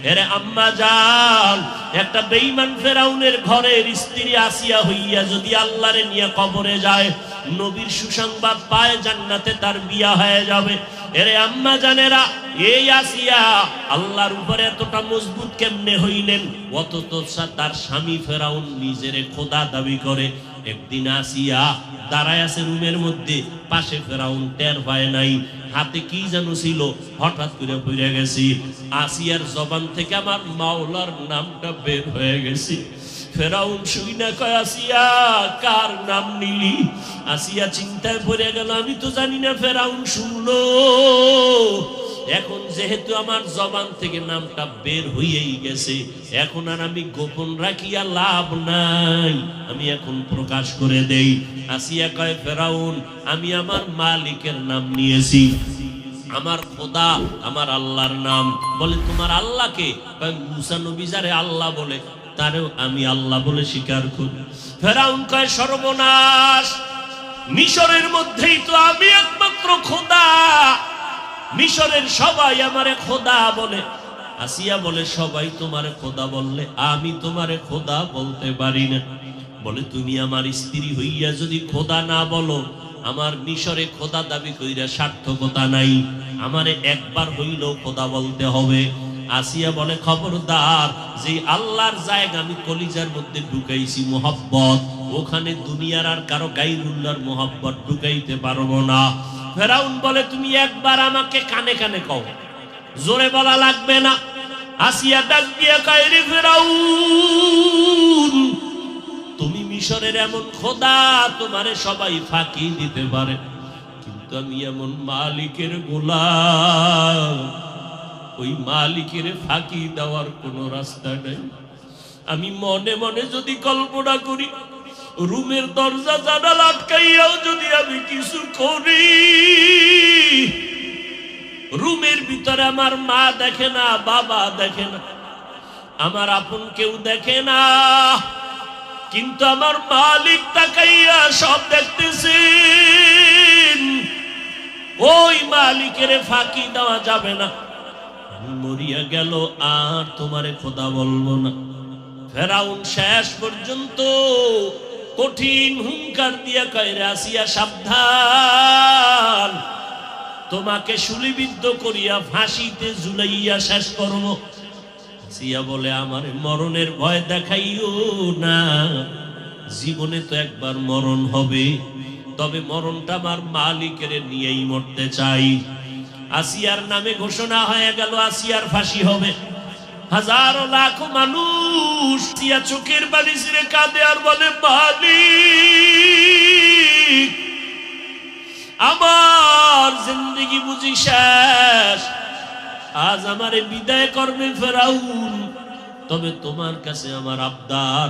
এরে আম্মা জান, একটা বেঈমান ফেরাউনের ঘরের স্ত্রী আসিয়া হইয়া যদি আল্লাহরে নিয়ে কবরে যায়, নবীর সুসংবাদ পায় জান্নাতে তার বিয়া হয়ে যাবে। এরে আম্মা জানেরা, এই আসিয়া আল্লাহর উপরে এতটা মজবুত কেমনে হইলেন? অথচ তার স্বামী ফেরাউন নিজেরে খোদা দাবি করে। একদিন আসিয়া দাঁড়ায় আছে রুমের মধ্যে, পাশে ফেরাউন টের পায় নাই, হাতে কি যেন ছিল, হঠাৎ করে পড়ে গেছি। আসিয়ার জবান থেকে আমার মাওলার নামটা বের হয়ে গেছে। ফেরাউন শুই না কয়, আসিয়া কার নাম নিলি? আসিয়া চিন্তায় পড়ে গেল, আমি তো জানি না। ফেরাউন শুনলো, এখন যেহেতু আমার জবান থেকে নামটা বের হয়েই গেছে, এখন আর আমি গোপন রাখিয়া লাভ নাই, আমি এখন প্রকাশ করে দেই। আসিয়া কয়, ফেরাউন আমি আমার মালিকের নাম নিয়েছি, আমার খোদা আমার আল্লাহর নাম। বলে তোমার আল্লাহকে? মুসা নবী যারে আল্লাহ বলে তারেও আমি আল্লাহ বলে স্বীকার করি। ফেরাউন কয়, সর্বনাশ, মিশরের মধ্যেই তো আমি একমাত্র খোদা, মিশরের সবাই আমারে খোদা বলে। আসিয়া বলে, সবাই তোমারে খোদা বললে আমি তোমারে খোদা বলতে পারি না। বলে, তুমি আমার স্ত্রী হইয়া যদি খোদা না বলো, আমার মিশরে খোদা দাবি কইরা সার্থকতা নাই, আমারে একবার হইলেও খোদা বলতে হবে। আসিয়া বলে, খবরদার, যে আল্লাহর জায়গা আমি কলিজার মধ্যে ঢুকাইছি মোহাব্বত, ওখানে দুনিয়ার আর কারো গায়রুল্লাহর মোহাব্বত ঢুকাইতে পারবো না। ফেরাউন বলে, তুমি একবার আমাকে কানে কানে কও, জোরে বলা লাগবে না। আসিয়া ডাক দিয়া কয়, রে ফেরাউন, তুমি মিশরের এমন খোদা, তোমারে সবাই ফাঁকি দিতে পারে, কিন্তু আমি এমন মালিকের গোলাম, ওই মালিকের ফাঁকি দেওয়ার কোনো রাস্তা নেই। আমি মনে মনে যদি কল্পনা করি, রুমের দরজা জানালা আটকাইয়াও যদি আমি কিছু করি, রুমের ভিতরে আমার মা দেখে না, বাবা দেখে না, আমার আপন কেউ দেখে না, কিন্তু আমার মালিক তাকাইয়া সব দেখতেছেন। ওই মালিকের ফাঁকি দেওয়া যাবে না। মরিয়া গেল আর তোমারে খোদা বলবো না। ফেরাউন শেষ পর্যন্ত কঠিন হুঙ্কার দিয়া কয়, আসিয়া সাবধান, তোমাকে শুলিবিদ্ধ করিয়া ফাঁসিতে ঝুলাইয়া শেষ করব। আসিয়া বলে, আমার মরণের ভয় দেখাইও না, জীবনে তো একবার মরণ হবে, তবে মরণটা আমার মালিকের নিয়েই মরতে চাই। আসিয়ার নামে ঘোষণা হয়ে গেল, আসিয়ার ফাঁসি হবে। হাজারো লাখো মানুষ আসিয়া চোখের পানি ছিঁড়ে কাঁদে আর বলে, মালিক, আমার জিন্দেগি বুঝি শেষ, আজ আমারে বিদায় করবে ফেরাউন, তবে তোমার কাছে আমার আবদার,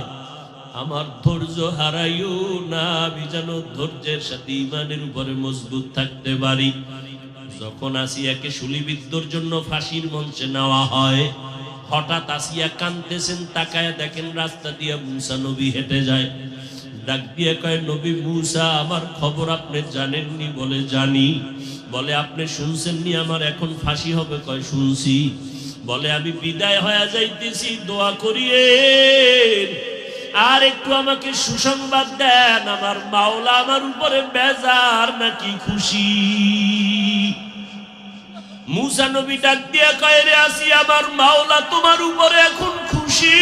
আমার ধৈর্য হারাইও না, আমি যেন ধৈর্যের সাথে ঈমানের উপরে মজবুত থাকতে পারি। যখন আসিয়াকে শুলিবিদ্ধর জন্য ফাঁসির মঞ্চে নেওয়া হয়, হঠাৎ আসিয়া কাঁদতেছেন, তাকায় দেখেন রাস্তা দিয়ে মুসা নবী হেঁটে যায়। ডাক দিয়ে কয়, নবী মুসা, আমার খবর আপনি জানেননি? বলে, জানি। বলে, আপনি শুনছেননি আমার এখন ফাঁসি হবে? কয়, শুনছি। বলে, আমি বিদায় হয়ে যাইতেছি, দোয়া করিয়ে আর একটু আমাকে সুসংবাদ দেন, আমার মাওলা আমার উপরে বেজার নাকি খুশি? মুসা নবী ডাক দিয়া কয়, রে আসিয়া, আমার মাওলা তোমার উপরে এখন খুশি।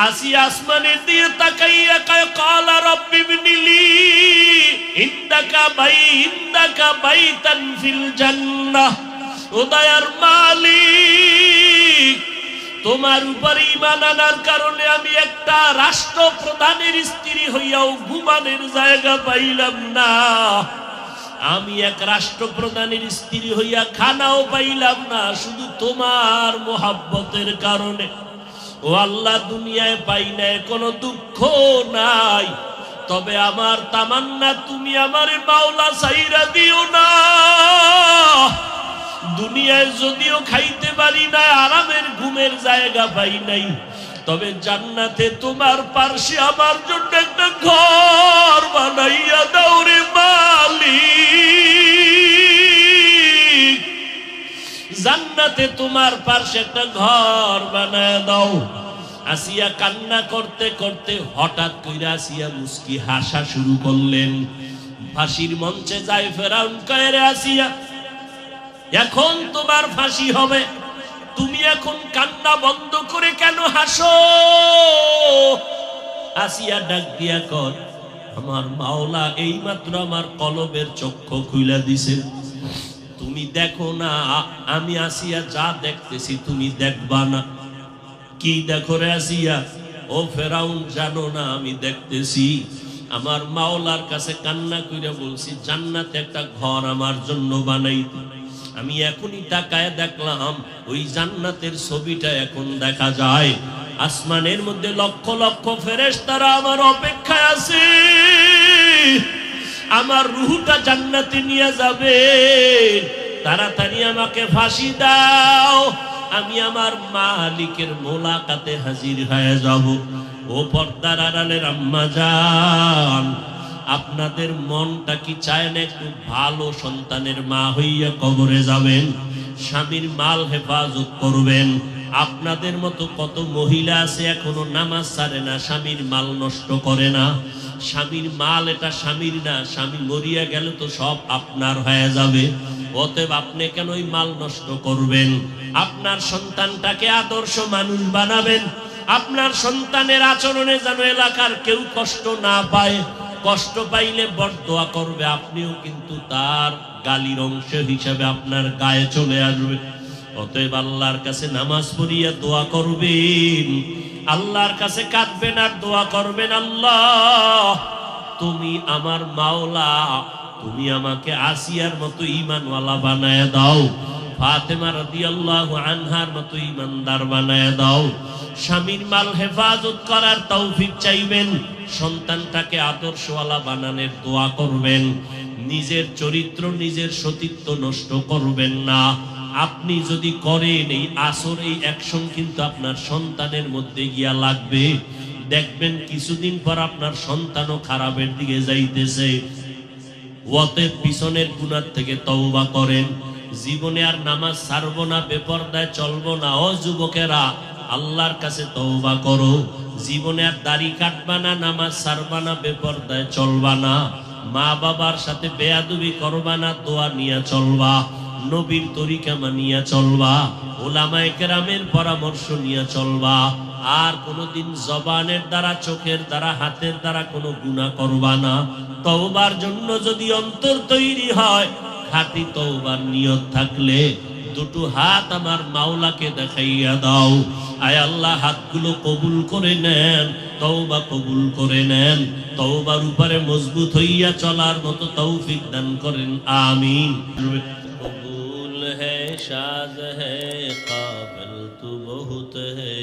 আসিয়া আসমানের দিকে তাকাইয়া কয়, ক্বালা রাব্বি ইবনিলি ইন্দাকা বাইতান ফিল জান্নাহ। ও দয়ার মালিক, তোমার উপরে ঈমান আনার কারণে আমি একটা রাষ্ট্রপ্রধানের স্ত্রী হইয়াও ঘুমানের জায়গা পাইলাম না, আমি এক রাষ্ট্রপ্রধানের স্ত্রী হইয়া খানাও পাইলাম না, শুধু তোমার মোহাব্বতের কারণে। ও আল্লাহ, দুনিয়ায় পাই নাই কোনো দুঃখ নাই, তবে আমার তামান্না, তুমি আমার মাওলা ছাইরা দিও না। দুনিয়ায় যদিও খাইতে পারি না, আরামের ঘুমের জায়গা পাই নাই, তবে জান্নাতে তোমার পার্শ্বে আমার জন্য একটা ঘর বানাইয়া দাও রে মালিক। জান্নাতে তোমার পাশে একটা ঘর বানায় দাও। আসিয়া কান্না করতে করতে হঠাৎ করে আসিয়া মুস্কি হাসা শুরু করলেন। ফাঁসির মঞ্চে যায় ফেরাউন কয়ে, রে আসিয়া, এখন তোমার ফাঁসি হবে, তুমি এখন কান্না বন্ধ করে কেন হাসো? আসিয়া ডাক দিয়া কর, আমার মাওলা এইমাত্র আমার কলবের চক্ষু খুলে দিছে, তুমি দেখো না, আমি আসিয়া যা দেখতেছি তুমি দেখবা না। কি দেখো রে আসিয়া? ও ফেরাউন, জানো না আমি দেখতেছি? আমার মাওলার কাছে কান্না কইরা বলছি জান্নাতে একটা ঘর আমার জন্য বানাইতে। আমি এখনই তাকায় দেখলাম ওই জান্নাতের ছবিটা এখন দেখা যায়। আসমানের মধ্যে লক্ষ লক্ষ ফেরেশতারা আমার অপেক্ষায় আছে, আমার রূহটা জান্নাতে নিয়ে যাবে। তাড়াতাড়ি আমাকে ফাঁসি দাও, আমি আমার মালিকের মোলাকাতে হাজির হয়ে যাব। ও পর্দার আড়ালের আম্মা জান, আপনাদের মনটা কি চায় না একটু ভালো সন্তানের মা হইয়া কবরে যাবেন, স্বামীর মাল হেফাজত করবেন? আপনাদের মতো কত মহিলা আছে এখনো নামাজ ছাড়ে না, স্বামীর মাল নষ্ট করে না। স্বামীর মাল এটা স্বামীর না, স্বামী মরিয়া গেলে তো সব আপনার হয়ে যাবে। অতএব আপনি কেন ওই মাল নষ্ট করবেন? আপনার সন্তানটাকে আদর্শ মানুষ বানাবেন। আপনার সন্তানের আচরণে যেন এলাকার কেউ কষ্ট না পায়, কষ্ট পাইলে বরদোয়া করবে, আপনিও কিন্তু তার গালির অংশ হিসাবে আপনার গায়ে চলে আসবে। অতএব আল্লাহর কাছে নামাজ পড়িয়া দোয়া করবেন, আল্লাহর কাছে কাঁদবেন আর দোয়া করবেন, আল্লাহ তুমি আমার মাওলা, তুমি আমাকে আসিয়ার মতো ঈমানওয়ালা বানায় দাও, ফাতেমা রাদিয়াল্লাহু আনহার মতো ঈমানদার বানায় দাও। স্বামীর মাল হেফাজত করার তৌফিক চাইবেন, সন্তানটাকে আদর্শওয়ালা বানানোর দোয়া করবেন। নিজের চরিত্র নিজের সতীত্ব নষ্ট করবেন না। আপনি যদি করেন এই আসর, এই অ্যাকশন কিন্তু আপনার সন্তানের মধ্যে গিয়া লাগবে। দেখবেন কিছুদিন পর আপনার সন্তানও খারাপের দিকে যাইতেছে। অতএব পিছনের গুনাহ থেকে তওবা করেন। জীবনে আর নামাজ ছাড়বো না, বেপরদায় চলবো না। ও যুবকেরা, আল্লাহর কাছে তওবা করো। জীবনে আর দাড়ি কাটবা না, নামাজ ছাড়বা না, বেপরদায় চলবা না, মা বাবার সাথে বেয়াদবি করবা না, দোয়া নিয়ে চলবা, নবীর তরিকা মানিয়া চলবা, ওলামায়ে কেরামের পরামর্শ নিয়ে চলবা। আর কোনোদিন জবানের দ্বারা, চোখের দ্বারা, হাতের দ্বারা কোনো গুনাহ করবা না। তওবার জন্য যদি অন্তর তৈরি হয়, খাঁটি তওবার নিয়ত থাকলে দুটো হাত আমার মাওলাকে দেখাইয়া দাও। আয় আল্লাহ, হাতগুলো কবুল করে নেন, তওবা কবুল করে নেন, তওবার উপরে মজবুত হইয়া চলার মতো তৌফিক দান করেন, আমিন। কবুল है शाद है काबिल तू बहुत है,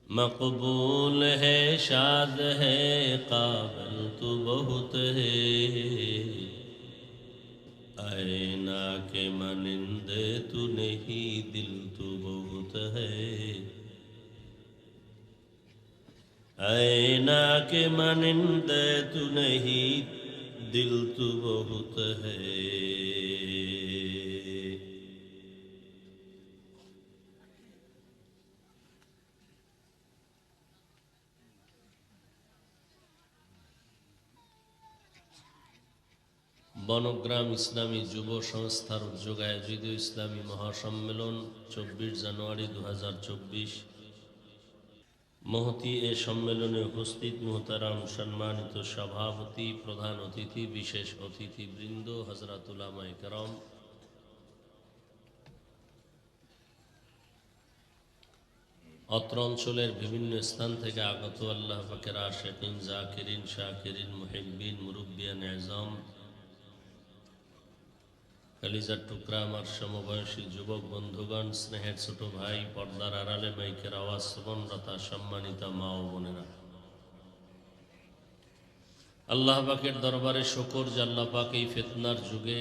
मकबूल है शाद है काबिल तू बहुत है, आईना के मानिंदे तू नहीं दिल तू बहुत है, आईना के मानिंदे तू नहीं दिल तू बहुत है। বনগ্রাম ইসলামী যুব সংস্থার উদ্যোগে আয়োজিত ইসলামী মহাসম্মেলন 24 জানুয়ারি 2024। মহতি এ সম্মেলনে উপস্থিত মুহতারাম সম্মানিত সভাপতি, প্রধান অতিথি, বিশেষ অতিথিবৃন্দ, হযরত উলামায়ে কেরাম, অত্র অঞ্চলের বিভিন্ন স্থান থেকে আগত আল্লাহ পাকের আশিকিন, জাকিরিন, শাকিরিন, মুহিব্বিন, মুরব্বিয়ান আযম, কালিজার টুকরা আমার সমবয়সী যুবক বন্ধুগণ, স্নেহের ছোট ভাই, পর্দার আড়ালে মাইকের আওয়াজ শ্রবণরতা সম্মানিতা মা ও বোনেরা, আল্লাহ পাকের দরবারে শুকর যে আল্লাহ পাক এই ফিতনার যুগে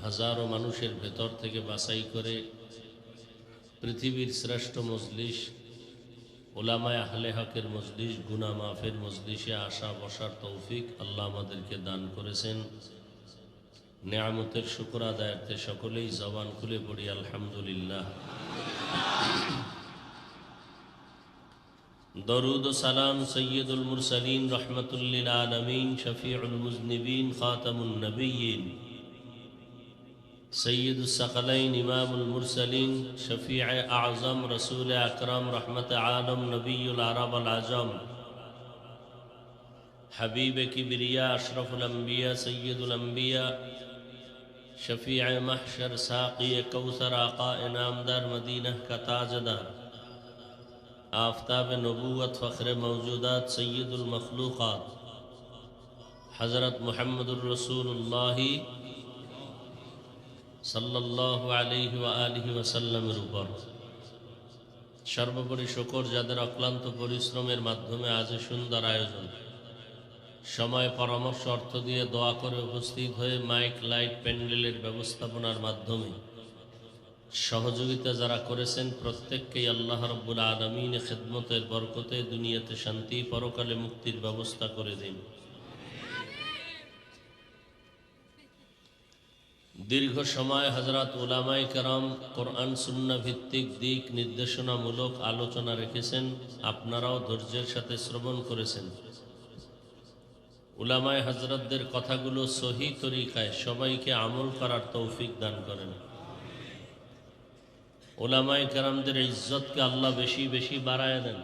হাজারো মানুষের ভেতর থেকে বাছাই করে পৃথিবীর শ্রেষ্ঠ মজলিস, উলামায়ে আহলে হকের মজলিস, গুনাহ মাফের মজলিসে আসা বসার তৌফিক আল্লাহ আমাদেরকে দান করেছেন। নেয়ামতের শুকর আদায়ার্থে সকলেই জবান খুলে পড়ি আলহামদুলিল্লাহ। দরুদ ও সালাম সৈয়দুল মুরসালিন রহমাতুল লিল আলামিন শফিউল মুজনিবিন খাতামুন নবিয়্যিন সৈয়দুস সাকালাইন ইমামুল মুরসালিন শফিয়ে আযম রসুল আকরাম রহমত আলম নবিয়ুল আরব আল আজম হাবিব কিবরিয়া আশরফুল আম্বিয়া সৈয়দুল আম্বিয়া शफ़ीअ महशर साक़ी कौसर आका इनामदार मदीना का ताजदार आफ़ताब नबूवत फ़ख्र मौजूदात सय्यदुल मखलूक़ात हज़रत मुहम्मदुर रसूलुल्लाह सल्लल्लाहु अलैहि व आलिहि वसल्लमेर উপর সর্বোপরি শুকর যাদের অক্লান্ত পরিশ্রমের মাধ্যমে আজ সুন্দর আয়োজন, সময় পরামর্শ অর্থ দিয়ে দোয়া করে উপস্থিত হয়ে মাইক লাইট প্যান্ডেলের ব্যবস্থাপনার মাধ্যমে সহযোগিতা যারা করেছেন প্রত্যেককেই আল্লাহ রাব্বুল আলামিন খিদমতের বরকতে দুনিয়াতে শান্তি পরকালে মুক্তির ব্যবস্থা করে দিন। দীর্ঘ সময় হযরত উলামায়ে কেরাম কোরআন সুন্নাহ ভিত্তিক দিক নির্দেশনামূলক আলোচনা রেখেছেন, আপনারাও ধৈর্যের সাথে শ্রবণ করেছেন। উলামায়ে হযরতদের কথাগুলো সহি তরিকায় সবাইকে আমল করার তৌফিক দান করেন। উলামায়ে কেরামদের ইজ্জতকে আল্লাহ বেশি বেশি বাড়ায় দেন।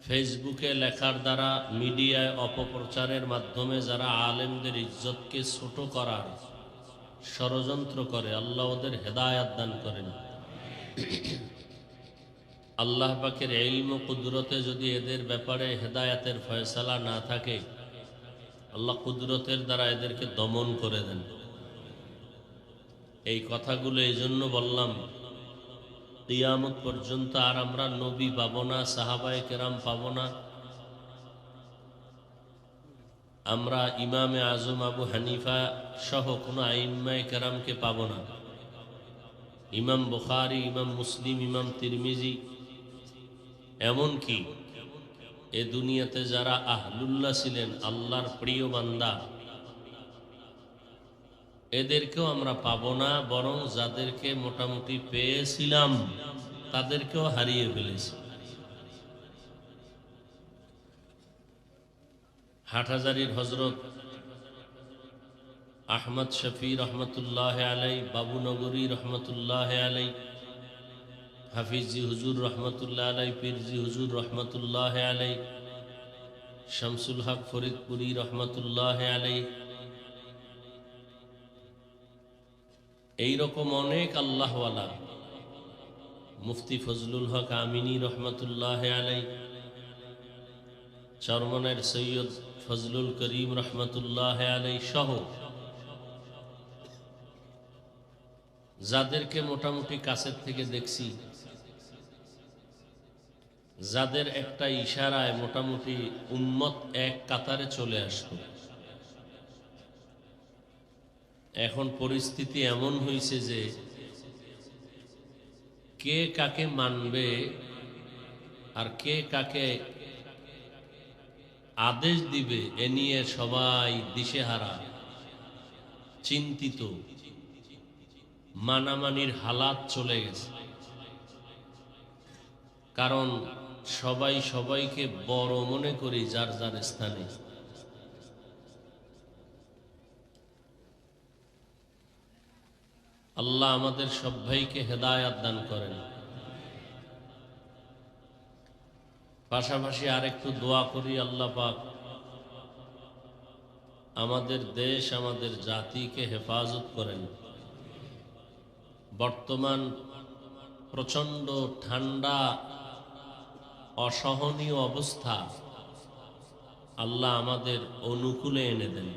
ফেসবুকে লেখার দ্বারা মিডিয়ায় অপপ্রচারের মাধ্যমে যারা আলেমদের ইজ্জতকে ছোট করার ষড়যন্ত্র করে, আল্লাহ ওদের হেদায়াত দান করেন। আল্লাহ পাকের ইলম ও কুদরতে যদি এদের ব্যাপারে হেদায়াতের ফয়সালা না থাকে, আল্লাহ কুদরতের দ্বারা এদেরকে দমন করে দেন। এই কথাগুলো এই জন্য বললাম, কিয়ামত পর্যন্ত আর আমরা নবী পাবো না, সাহাবায়ে কেরাম পাবো না, আমরা ইমামে আজম আবু হানিফা সহ কোনো আইম্মায়ে কেরামকে পাবো না। ইমাম বুখারী, ইমাম মুসলিম, ইমাম তিরমিজি, এমনকি এ দুনিয়াতে যারা আহলুল্লাহ ছিলেন, আল্লাহর প্রিয় বান্দা, এদেরকেও আমরা পাবো না, বরং যাদেরকে মোটামুটি পেয়েছিলাম তাদেরকেও হারিয়ে ফেলেছি। হাটহাজারীর হযরত আহমদ শফি রহমতুল্লাহ আলাই, বাবুনগরী রহমতুল্লাহ আলাই, হাফিজি হুজুর রহমতুল্লাহ আলাই, পীরজি হুজুর রহমতুল্লাহ আলাই, শামসুল হক ফরিদপুরি রহমতুল্লাহ আলাই, এইরকম অনেক আল্লাহওয়ালা, মুফতি ফজলুল হক আমিনী রহমতুল্লাহ আলাই, চরমনের সৈয়দ ফজলুল করিম রহমতুল্লাহ আলাই সহ যাদেরকে মোটামুটি কাছের থেকে দেখছি, যাদের একটা ইশারায় মোটামুটি উম্মত এক কাতারে চলে আসতো। এখন পরিস্থিতি এমন হয়েছে যে কে কাকে মানবে আর কে কাকে আদেশ দিবে এ নিয়ে সবাই দিশেহারা, চিন্তিত, মানামানির হালাত চলে গেছে। কারণ সবাই সবাইকে বড় মনে করি যার যার স্থানে। আল্লাহ আমাদের সব ভাইকে হেদায়াত দান করেন। পাশাপাশি আরেকটু দোয়া করি, আল্লাহ পাক আমাদের দেশ, আমাদের জাতিকে হেফাজত করেন। বর্তমান প্রচণ্ড ঠান্ডা, অসহনীয় অবস্থা আল্লাহ আমাদের অনুকূলে এনে দেন।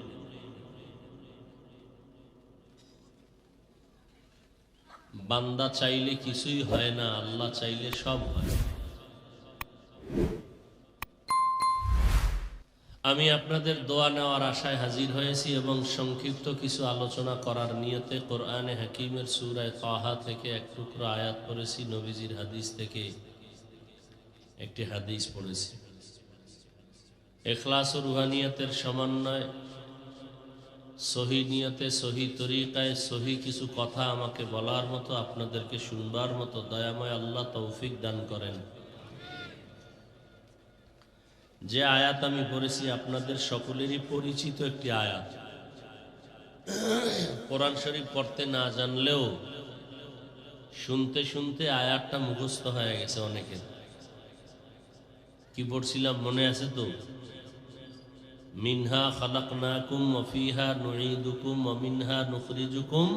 বান্দা চাইলে কিছুই হয় না, আল্লাহ চাইলে সব হয়। আমি আপনাদের দোয়া নেওয়ার আশায় হাজির হয়েছি এবং সংক্ষিপ্ত কিছু আলোচনা করার নিয়তে কোরআনে হাকিমের সূরা তাহা থেকে এক টুকরো আয়াত পড়েছি, নবীজির হাদিস থেকে একটি হাদিস পড়েছি। ইখলাস ও রুহানিয়াতের সমন্বয় সহি নিয়তে সহি তরিকায় সহি কিছু কথা আমাকে বলার মতো, আপনাদেরকে শুনবার মতো দয়াময় আল্লাহ তৌফিক দান করেন। যে আয়াত আমি পড়েছি আপনাদের সকলেরই পরিচিত একটি আয়াত। কোরআন শরীফ পড়তে না জানলেও শুনতে শুনতে আয়াতটা মুখস্থ হয়ে গেছে অনেকের। কি পড়ছিলাম মনে আছে তো? মিনহা খালাকনাকুম ওয়া ফিহা নুঈদুকুম ওয়া মিনহা নুখরিজুকুম।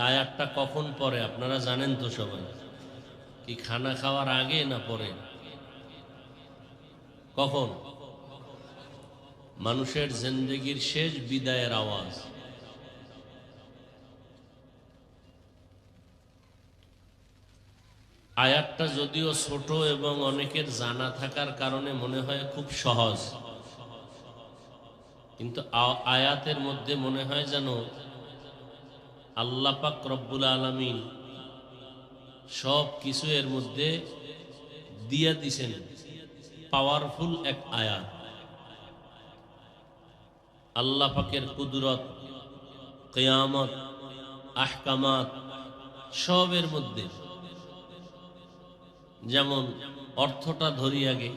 আয়াতটা কখন পড়ে আপনারা জানেন তো সবাই? কি খানা খাওয়ার আগে না পরে? কখন? মানুষের জিন্দেগির শেষ বিদায়ের আওয়াজ। আয়াতটা যদিও ছোট এবং অনেকের জানা থাকার কারণে মনে হয় খুব সহজ, কিন্তু আয়াতের মধ্যে মনে হয় যেন আল্লাহ পাক রব্বুল আলামিন সব কিছু এর মধ্যে দিয়া দিছেন। পাওয়ারফুল এক আয়াত। আল্লাহ পাকের কুদরত, কিয়ামত, আহকামাত সবের মধ্যে। যেমন অর্থটা ধরি আগে,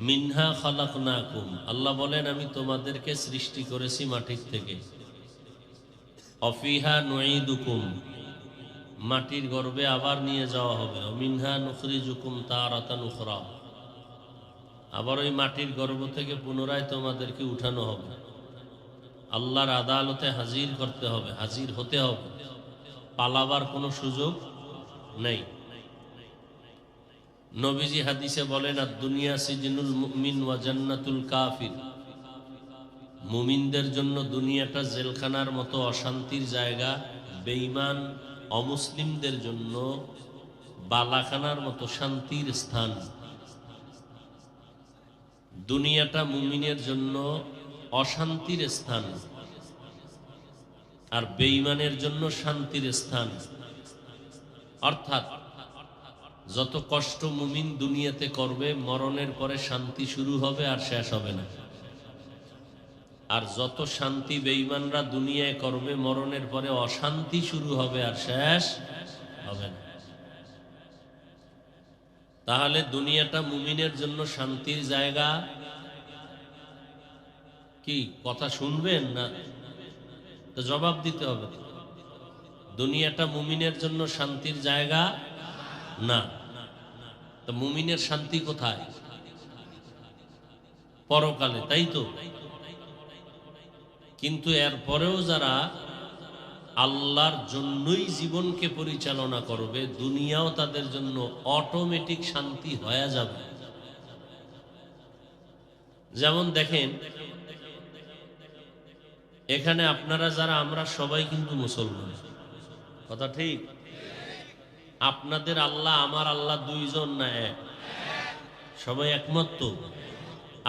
মিনহা খালাকনাকুম, আল্লাহ বলেন আমি তোমাদেরকে সৃষ্টি করেছি মাটির থেকে। অফিহা নুঈদুকুম, মাটির গর্ভে আবার নিয়ে যাওয়া হবে। মিনহা নুখরিজুকুম তারাতান উখরা, আবার ওই মাটির গর্ভ থেকে পুনরায় তোমাদেরকে উঠানো হবে। আল্লাহর আদালতে হাজির করতে হবে, হাজির হতে হবে, পালাবার কোনো সুযোগ নেই। নবীজি হাদিসে বলেন আর দুনিয়া সিজনুল মুমিন ওয়া জান্নাতুল কাফির, মুমিনদের জন্য দুনিয়াটা জেলখানার মতো অশান্তির জায়গা, বেঈমান অমুসলিমদের জন্য বালাখানার মতো শান্তির স্থান। দুনিয়াটা মুমিনের জন্য অশান্তির স্থান আর বেঈমানের জন্য শান্তির স্থান। অর্থাৎ যত কষ্ট মুমিন দুনিয়াতে করবে, মরণের পরে শান্তি শুরু হবে আর শেষ হবে না। আর যত শান্তি বেঈমানরা দুনিয়ায় করবে, মরণের পরে অশান্তি শুরু হবে আর শেষ হবে না। তাহলে দুনিয়াটা মুমিনের জন্য শান্তির জায়গা। কি কথা শুনবেন না? তো জবাব দিতে হবে। দুনিয়াটা মুমিনের জন্য শান্তির জায়গা না। তো মুমিনের শান্তি কোথায়? পরকালে, তাই তো? কিন্তু এরপরেও যারা আল্লাহর জন্যই জীবনকে পরিচালনা করবে, দুনিয়াও তাদের জন্য অটোমেটিক শান্তি হয়ে যাবে। যেমন দেখেন, এখানে আপনারা যারা, আমরা সবাই কিন্তু মুসলমান, কথা ঠিক? আপনাদের আল্লাহ আমার আল্লাহ দুইজন না এক? সবাই একমত তো?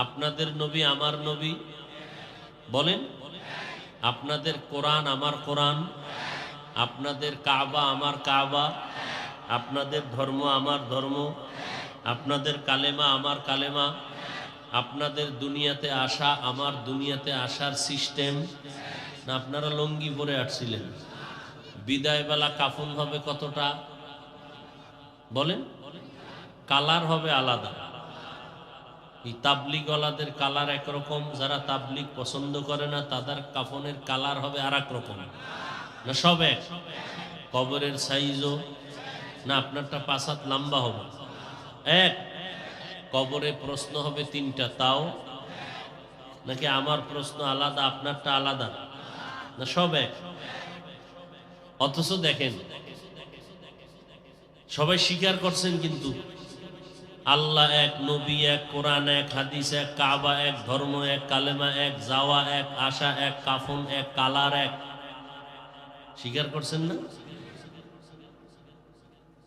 আপনাদের নবী আমার নবী বলেন? আপনাদের কোরআন আমার কোরআন, আপনাদের কাবা আমার কাবা, আপনাদের ধর্ম আমার ধর্ম, আপনাদের কালেমা আমার কালেমা, আপনাদের দুনিয়াতে আসা আমার দুনিয়াতে আসার সিস্টেম। না আপনারা লঙ্গি পরে আসছিলেন? বিদায়বেলা কাফন হবে কতটা বলেন? কালার হবে আলাদা। এই তাবলিগওয়ালাদের কালার একরকম, যারা তাবলিগ পছন্দ করে না তাদের কাফনের কালার হবে আর এক রকম। না সব এক? কবরের সাইজও না আপনারটা 5 হাত লম্বা হবে এক? কবরে প্রশ্ন হবে 3টা, তাও নাকি আমার প্রশ্ন আলাদা আপনারটা আলাদা? না সব এক? অথচ দেখেন সবাই স্বীকার করছেন কিন্তু আল্লাহ এক, নবী এক, কোরআন এক, হাদিস এক, কাবা এক, ধর্ম এক, কালেমা এক, যাওয়া এক, আসা এক, কাফন এক, কালার এক। স্বীকার করছেন না?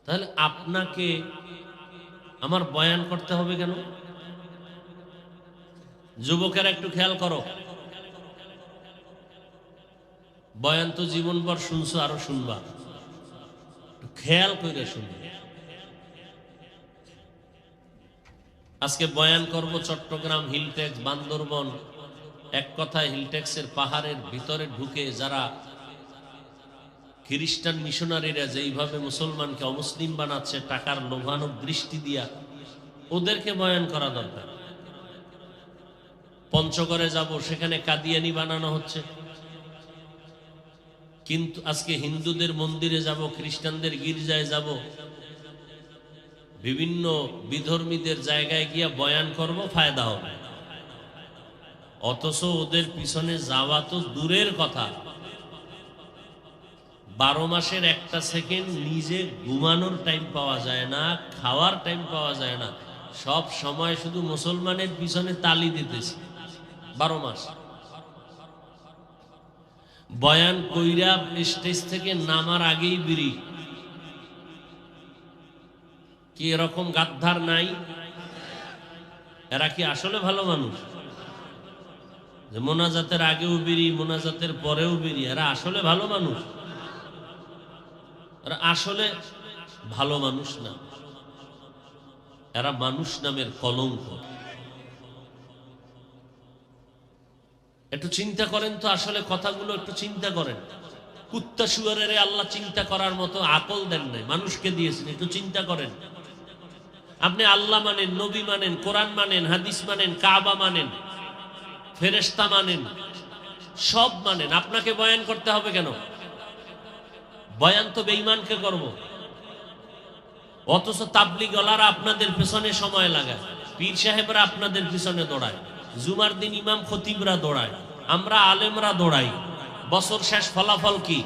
তাহলে আপনাকে আমার বয়ান করতে হবে কেন? যুবকেরা একটু খেয়াল করো, বয়ান তো জীবনভর শুনছো, আরো শুনবা, খেয়াল করে শুনবে। আজকে বয়ান করব চট্টগ্রাম, হিলটেক্স, বান্দরবন, এক কথায় হিলটেক্সের পাহাড়ের ভিতরে ঢুকে যারা খ্রিস্টান মিশনারিরা যেইভাবে মুসলমানকে অমুসলিম বানাচ্ছে টাকার লোভানো দৃষ্টি দিয়া, ওদেরকে বয়ান করা দরকার। পঞ্চগড়ে যাব, সেখানে কাদিয়ানি বানানো হচ্ছে, কিন্তু আজকে হিন্দুদের মন্দিরে যাব, খ্রিস্টানদের গির্জায় যাব, বিভিন্ন বিধর্মীদের জায়গায় গিয়া বয়ান করব, ফায়দা হবে। অথচ ওদের পিছনে যাওয়া তো দূরের কথা, 12 মাসের একটা সেকেন্ড নিজে ঘুমানোর টাইম পাওয়া যায় না, খাওয়ার টাইম পাওয়া যায় না, সব সময় শুধু মুসলমানের পিছনে তালি দিতেছি। 12 মাস বয়ান কইরা স্টেজ থেকে নামার আগেই বিড়ি। কি এরকম গাদ্দার নাই? এরা কি আসলে ভালো মানুষ? যে মোনাজাতের আগেও বিড়ি, মোনাজাতের পরেও বিড়ি, এরা আসলে ভালো মানুষ? এরা আসলে ভালো মানুষ না, এরা মানুষ নামের কলঙ্ক। একটু চিন্তা করেন তো, আসলে কথাগুলো একটু চিন্তা করেন। কুত্তা শুয়ারের আল্লাহ চিন্তা করার মতো আকল দেন নাই, মানুষকে দিয়েছেন। একটু চিন্তা করেন। আপনি আল্লাহ মানেন, নবী মানেন, কোরআন মানেন, হাদিস মানেন, কাবা মানেন, ফেরেশতা মানেন, সব মানেন, আপনাকে বয়ান করতে হবে কেন? বয়ান তো বেঈমানকে করব। অথচ তাবলীগওয়ালারা আপনাদের পেছনে সময় লাগায়, পীর সাহেবরা আপনাদের পিছনে দৌড়ায়, জুমার দিন ইমাম খতিবরা দৌড়ায়, আমরা আলেমরা দৌড়াই। বছর শেষ ফলাফল কি?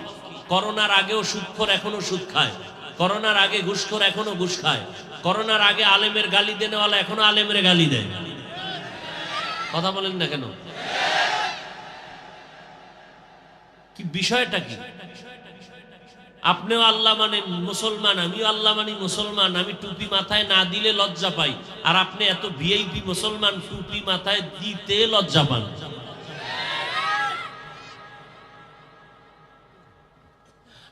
করোনার আগেও সুদখোর এখনো সুদ খায়, করোনার আগে ঘুষখোর এখনো ঘুষ খায়, করোনার আগে আলেমের গালি দেনেওয়ালা এখনো আলেমের গালি দেয়। কথা বলেন না কেন? কি বিষয়টা কি? আপনিও আল্লাহ মানেন, মুসলমান, আমিও আল্লাহ মানি, মুসলমান। আমি টুপি মাথায় না দিলে লজ্জা পাই, আর আপনি এত ভিআইপি মুসলমান, টুপি মাথায় দিতে লজ্জা পান।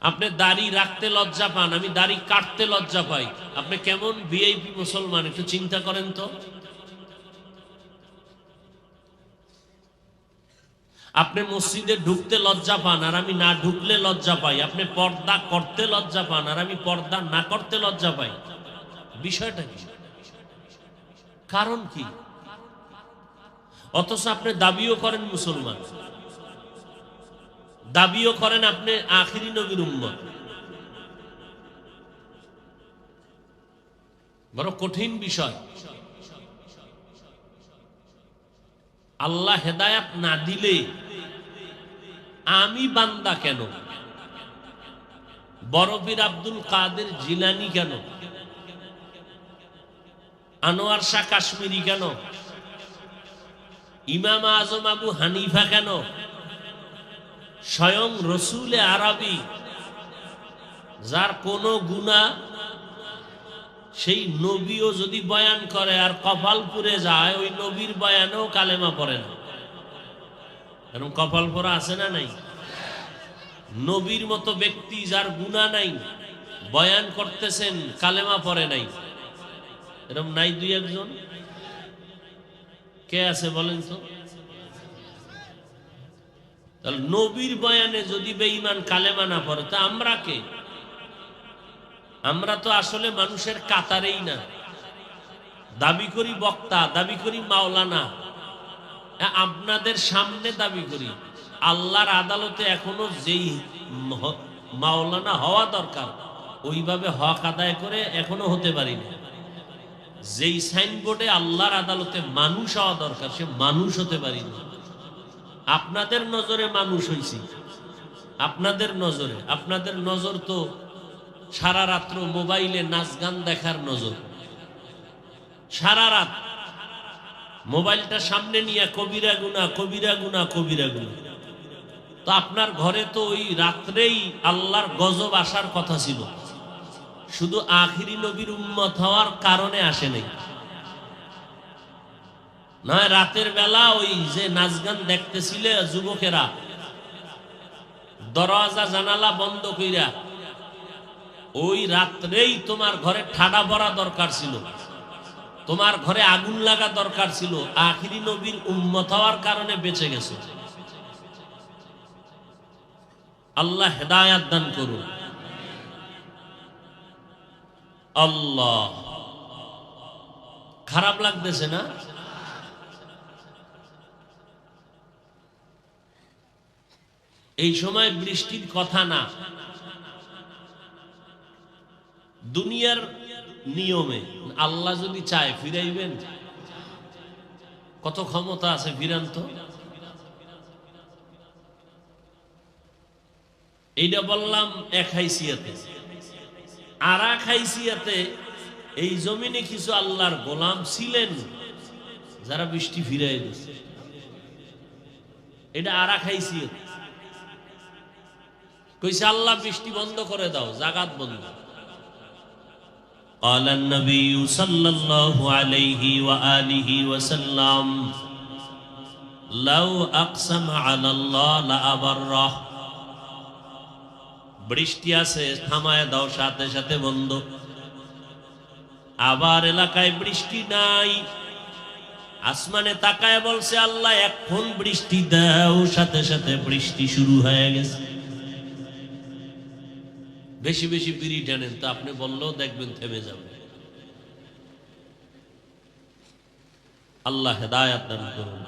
আপনি দাড়ি রাখতে লজ্জা পান, আমি দাড়ি কাটতে লজ্জা পাই। আপনি কেমন ভিআইপি মুসলমান, একটু চিন্তা করেন তো। আপনি মসজিদে ঢুকতে লজ্জা পান, আর আমি না ঢুকলে লজ্জা পাই। আপনি পর্দা করতে লজ্জা পান, আর আমি পর্দা না করতে লজ্জা পাই। বিষয়টা কি? কারণ কি? অথচ আপনি দাবিও করেন মুসলমান, দাবিও করেন আপনি আখিরি নবীর উম্মত। বড় কঠিন বিষয়। আল্লাহ হেদায়াত না দিলে আমি বান্দা কেন? বড়পীর আব্দুল কাদের জিলানী কেন? আনোয়ার শাহ কাশ্মীরি কেন? ইমাম আজম আবু হানিফা কেন? স্বয়ং রসুলে আরবি, যার কোনো গুনাহ সেই নবীও যদি বয়ান করে আর কপাল পুড়ে যায়, ওই নবীর বয়ানেও কালেমা পড়ে না। এরকম কপাল পোড়া আছে না নাই? নবীর মতো ব্যক্তি যার গুনাহ নাই, বয়ান করতেছেন, কালেমা পড়ে নাই, এরকম নাই দুই একজন? কে আছে বলেন তো? তাহলে নবীর বয়ানে যদি বেঈমান কালেমা না পড়ে, তা আমরা কে? আমরা তো আসলে মানুষের কাতারেই না। দাবি করি বক্তা, দাবি করি মাওলানা, আপনাদের সামনে দাবি করি। আল্লাহর আদালতে এখনো যেই মাওলানা হওয়া দরকার, ওইভাবে হক আদায় করে এখনো হতে পারিনি। যেই সাইনবোর্ডে আল্লাহর আদালতে মানুষ হওয়া দরকার, সে মানুষ হতে পারিনি। আপনাদের নজরে মানুষ হইছি, আপনাদের নজরে। আপনাদের নজর তো সারা রাত্র মোবাইলে নাচ গান দেখার নজর। সারা রাত মোবাইলটা সামনে নিয়ে কবিরা গুনাহ, কবিরা গুনাহ, কবিরা গুনাহ। তো আপনার ঘরে তো ওই রাত্রেই আল্লাহর গজব আসার কথা ছিল, শুধু আখিরি নবীর উম্মত হওয়ার কারণে আসে নাই। নয় রাতের বেলা ওই যে নাচ গান দেখতেছিলে যুবকেরা, দরওয়াজা জানালা বন্ধ কইরা, ওই রাত্রেই তোমার ঘরে ঠাডা পড়া দরকার ছিল। তোমার ঘরে আগুন লাগা দরকার ছিল, আখিরি নবীর উম্মত হওয়ার কারণে বেঁচে গেছো। আল্লাহ হেদায়াত দান করুন। আল্লাহ, খারাপ লাগতেছে না? এই সময় বৃষ্টির কথা না, দুনিয়ার নিয়মে আল্লাহ যদি চায় ফিরাইবেন, কত ক্ষমতা আছে ফিরান তো। এইটা বললাম এক হাইসিয়াতে। আর এক হাইসিয়াতে এই জমিনে কিছু আল্লাহর গোলাম ছিলেন যারা বৃষ্টি ফিরাই দিচ্ছে। এটা আর এক হাইসিয়াত। কইছে আল্লাহ বৃষ্টি বন্ধ করে দাও, জাগাত বন্ধ। قال النبي صلى الله عليه وآله وسلم لو أقسم على الله لأبره। বৃষ্টি আছে, থামায় দাও, সাথে সাথে বন্ধ। আবার এলাকায় বৃষ্টি নাই, আসমানে তাকায় বলছে আল্লাহ এখন বৃষ্টি দাও, সাথে সাথে বৃষ্টি শুরু হয়ে গেছে। বেশি বেশি বিড়ি টানেন তো আপনি বললেও দেখবেন থেমে যাবে। আল্লাহ হেদায়াত দান করুন।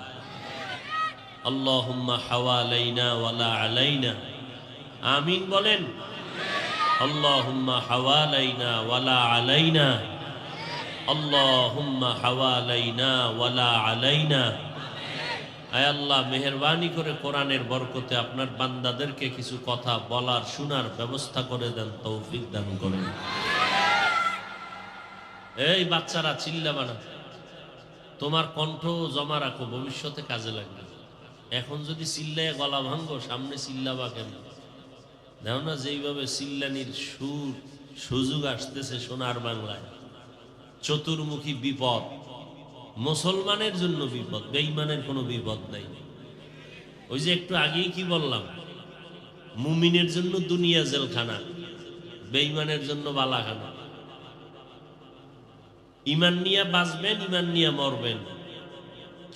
আল্লাহুম্মা হাওয়ালাইনা ওয়ালা আলাইনা, আমিন বলেন। আল্লাহুম্মা হাওয়ালাইনা ওয়ালা আলাইনা, আল্লাহুম্মা হাওয়ালাইনা ওয়ালা আলাইনা। আয় আল্লাহ, মেহেরবানি করে কোরআনের বরকতে আপনার বান্দাদেরকে কিছু কথা বলার শোনার ব্যবস্থা করে দেন, তৌফিক দান করেন। এই বাচ্চারা চিল্লাবা না, তোমার কণ্ঠ জমা রাখো, ভবিষ্যতে কাজে লাগবে। এখন যদি চিল্লায় গলা ভাঙ্গো, সামনে চিল্লাবা কেন? দেখো না যেইভাবে চিল্লানির সুযোগ আসতেছে সোনার বাংলায়। চতুর্মুখী বিপদ, মুসলমানের জন্য বিপদ, বেঈমানের কোনো বিপদ নাই। ওই যে একটু আগেই কি বললাম, মুমিনের জন্য দুনিয়া জেলখানা, বেঈমানের জন্য বালাখানা। ইমান নিয়ে বাঁচবেন, ইমান নিয়ে মরবেন।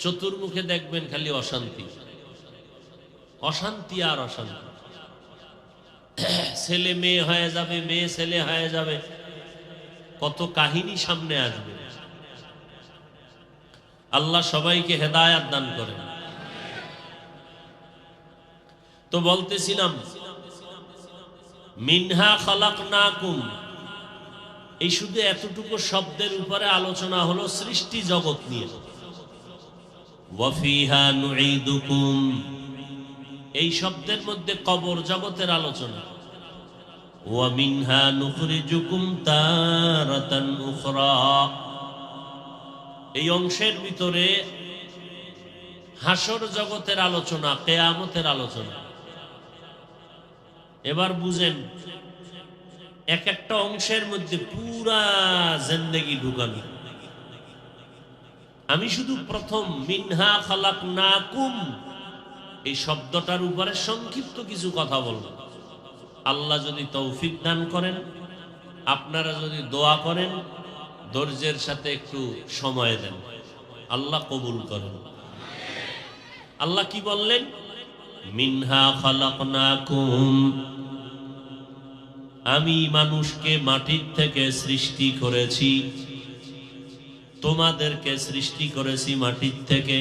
চতুর্মুখে দেখবেন খালি অশান্তি, অশান্তি আর অশান্তি। ছেলে মেয়ে হয়ে যাবে, মেয়ে ছেলে হয়ে যাবে, কত কাহিনী সামনে আসবে। আল্লাহ সবাইকে হেদায়াত দান করেন। তো বলতেছিলাম মিনহা খালাকনাকুম, এই শুধু এতটুকু শব্দের উপরে আলোচনা হলো সৃষ্টি জগৎ নিয়ে। ওয়া ফিহা নুঈদুকুম, এই শব্দের মধ্যে কবর জগতের আলোচনা। ওয়া মিনহা নুখরিজুকুম তারাতান উখরা, এই অংশের ভিতরে হাসর জগতের আলোচনা, কিয়ামতের আলোচনা। এবার বুঝেন, এক একটা অংশের মধ্যে পুরা জিন্দেগি ঢুকানো। আমি শুধু প্রথম মিনহা খালাকনাকুম এই শব্দটার উপরে সংক্ষিপ্ত কিছু কথা বলবো। আল্লাহ যদি তৌফিক দান করেন, আপনারা যদি দোয়া করেন, ধৈর্যের সাথে একটু সময় দেন, আল্লাহ কবুল করেন। আল্লাহ কি বললেন? মিনহা খালাকনাকুম, আমি মানুষকে মাটির থেকে সৃষ্টি করেছি, তোমাদেরকে সৃষ্টি করেছি মাটির থেকে।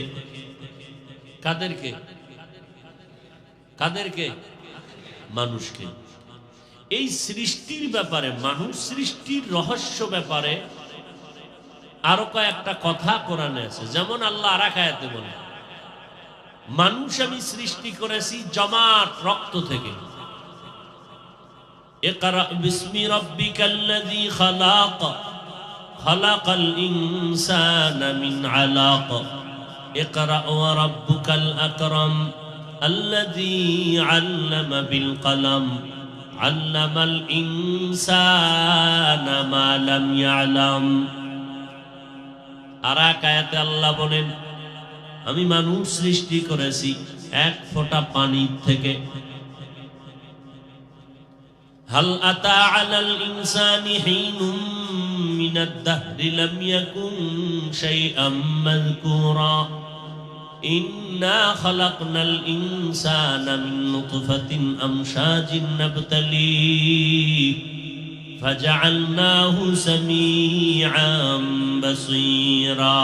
কাদেরকে? কাদেরকে? মানুষকে। এই সৃষ্টির ব্যাপারে, মানুষ সৃষ্টির রহস্য ব্যাপারে আরো কয়েকটা কথা কোরআনে আছে। যেমন আল্লাহ আর এক আয়াতে বলেন, মানুষ আমি সৃষ্টি করেছি জমাট রক্ত থেকে। ইকরা বিসমি রাব্বিকাল্লাযী খালাক, খালাকাল ইনসানা মিন আলাক, ইকরা ওয়া রাব্বুকাল আকরাম আল্লাযী আল্লামা বিল কলম আল্লামাল ইনসানা মা লাম ইয়ালাম। আর এক আয়াতে আল্লাহ বলেন, আমি মানুষ সৃষ্টি করেছি এক ফোঁটা পানি থেকে। হাল আতা আলাল ইনসানি হিনুম মিনাদ দাহরি লাম ইয়াকুন শাইআম মাযকুরা ইন্না খালাকনাল ইনসানা মিন নুতফাতিন আমশাজিন নাবতালিহি ফাজআলনাহু সামিআম বাসীরা।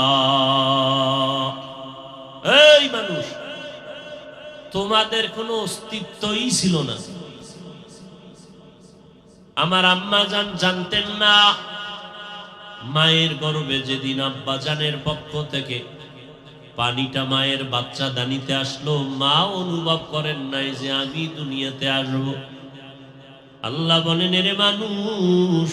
এই মানুষ, তোমাদের কোনো অস্তিত্বই ছিল না। আমার আম্মা জান জানতেন না, মায়ের গর্ভে যেদিন আব্বা জানের পক্ষ থেকে পানিটা মায়ের বাচ্চা দানিতে আসলো, মা অনুভব করেন নাই যে আমি দুনিয়াতে আসবো। আল্লাহ বলেন, এরে মানুষ,